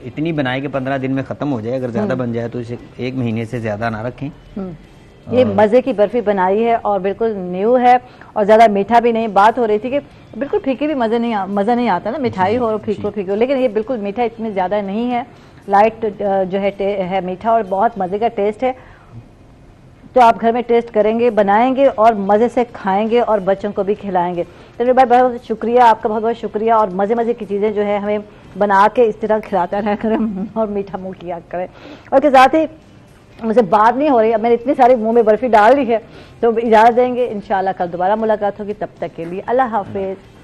S6: اتنی بنائے کہ 15 دن میں ختم ہو جائے، اگر زیادہ بن جائے تو اسے 1 مہینے سے زیادہ نہ رکھیں.
S2: یہ مزے کی برفی بنائی ہے اور بالکل نیو ہے اور زیادہ میٹھا بھی نہیں. بات ہو رہی تھی کہ بالکل پھیکی بھی مزہ نہیں آتا نا، مٹھائی ہو اور پھیکو، لیکن یہ بالکل میٹھا اتنے زیادہ نہیں ہے، لائٹ جو ہے میٹھا اور بہت مزے کا ٹیسٹ ہے. تو آپ گھر میں ٹیسٹ کریں گے، بنائیں گے اور مزے سے کھائیں گے اور بچوں کو بھی کھلائیں گے. تنویر بھائی بہت شکریہ آپ کا، بہت بہت شکریہ. اور مزے کی چیزیں جو ہے ہمیں بنا کے اس طرح کھلاتا رہا کریں اور میٹھا منہ کیا کریں. اور کے ساتھ ہی مجھے بات نہیں ہو رہی، اب میں نے اتنی ساری منہ میں برفی ڈال دی ہے تو اجازت دیں گے، انشاءاللہ کل دوبارہ ملاقات ہوگی. تب تک کے لیے اللہ حافظ.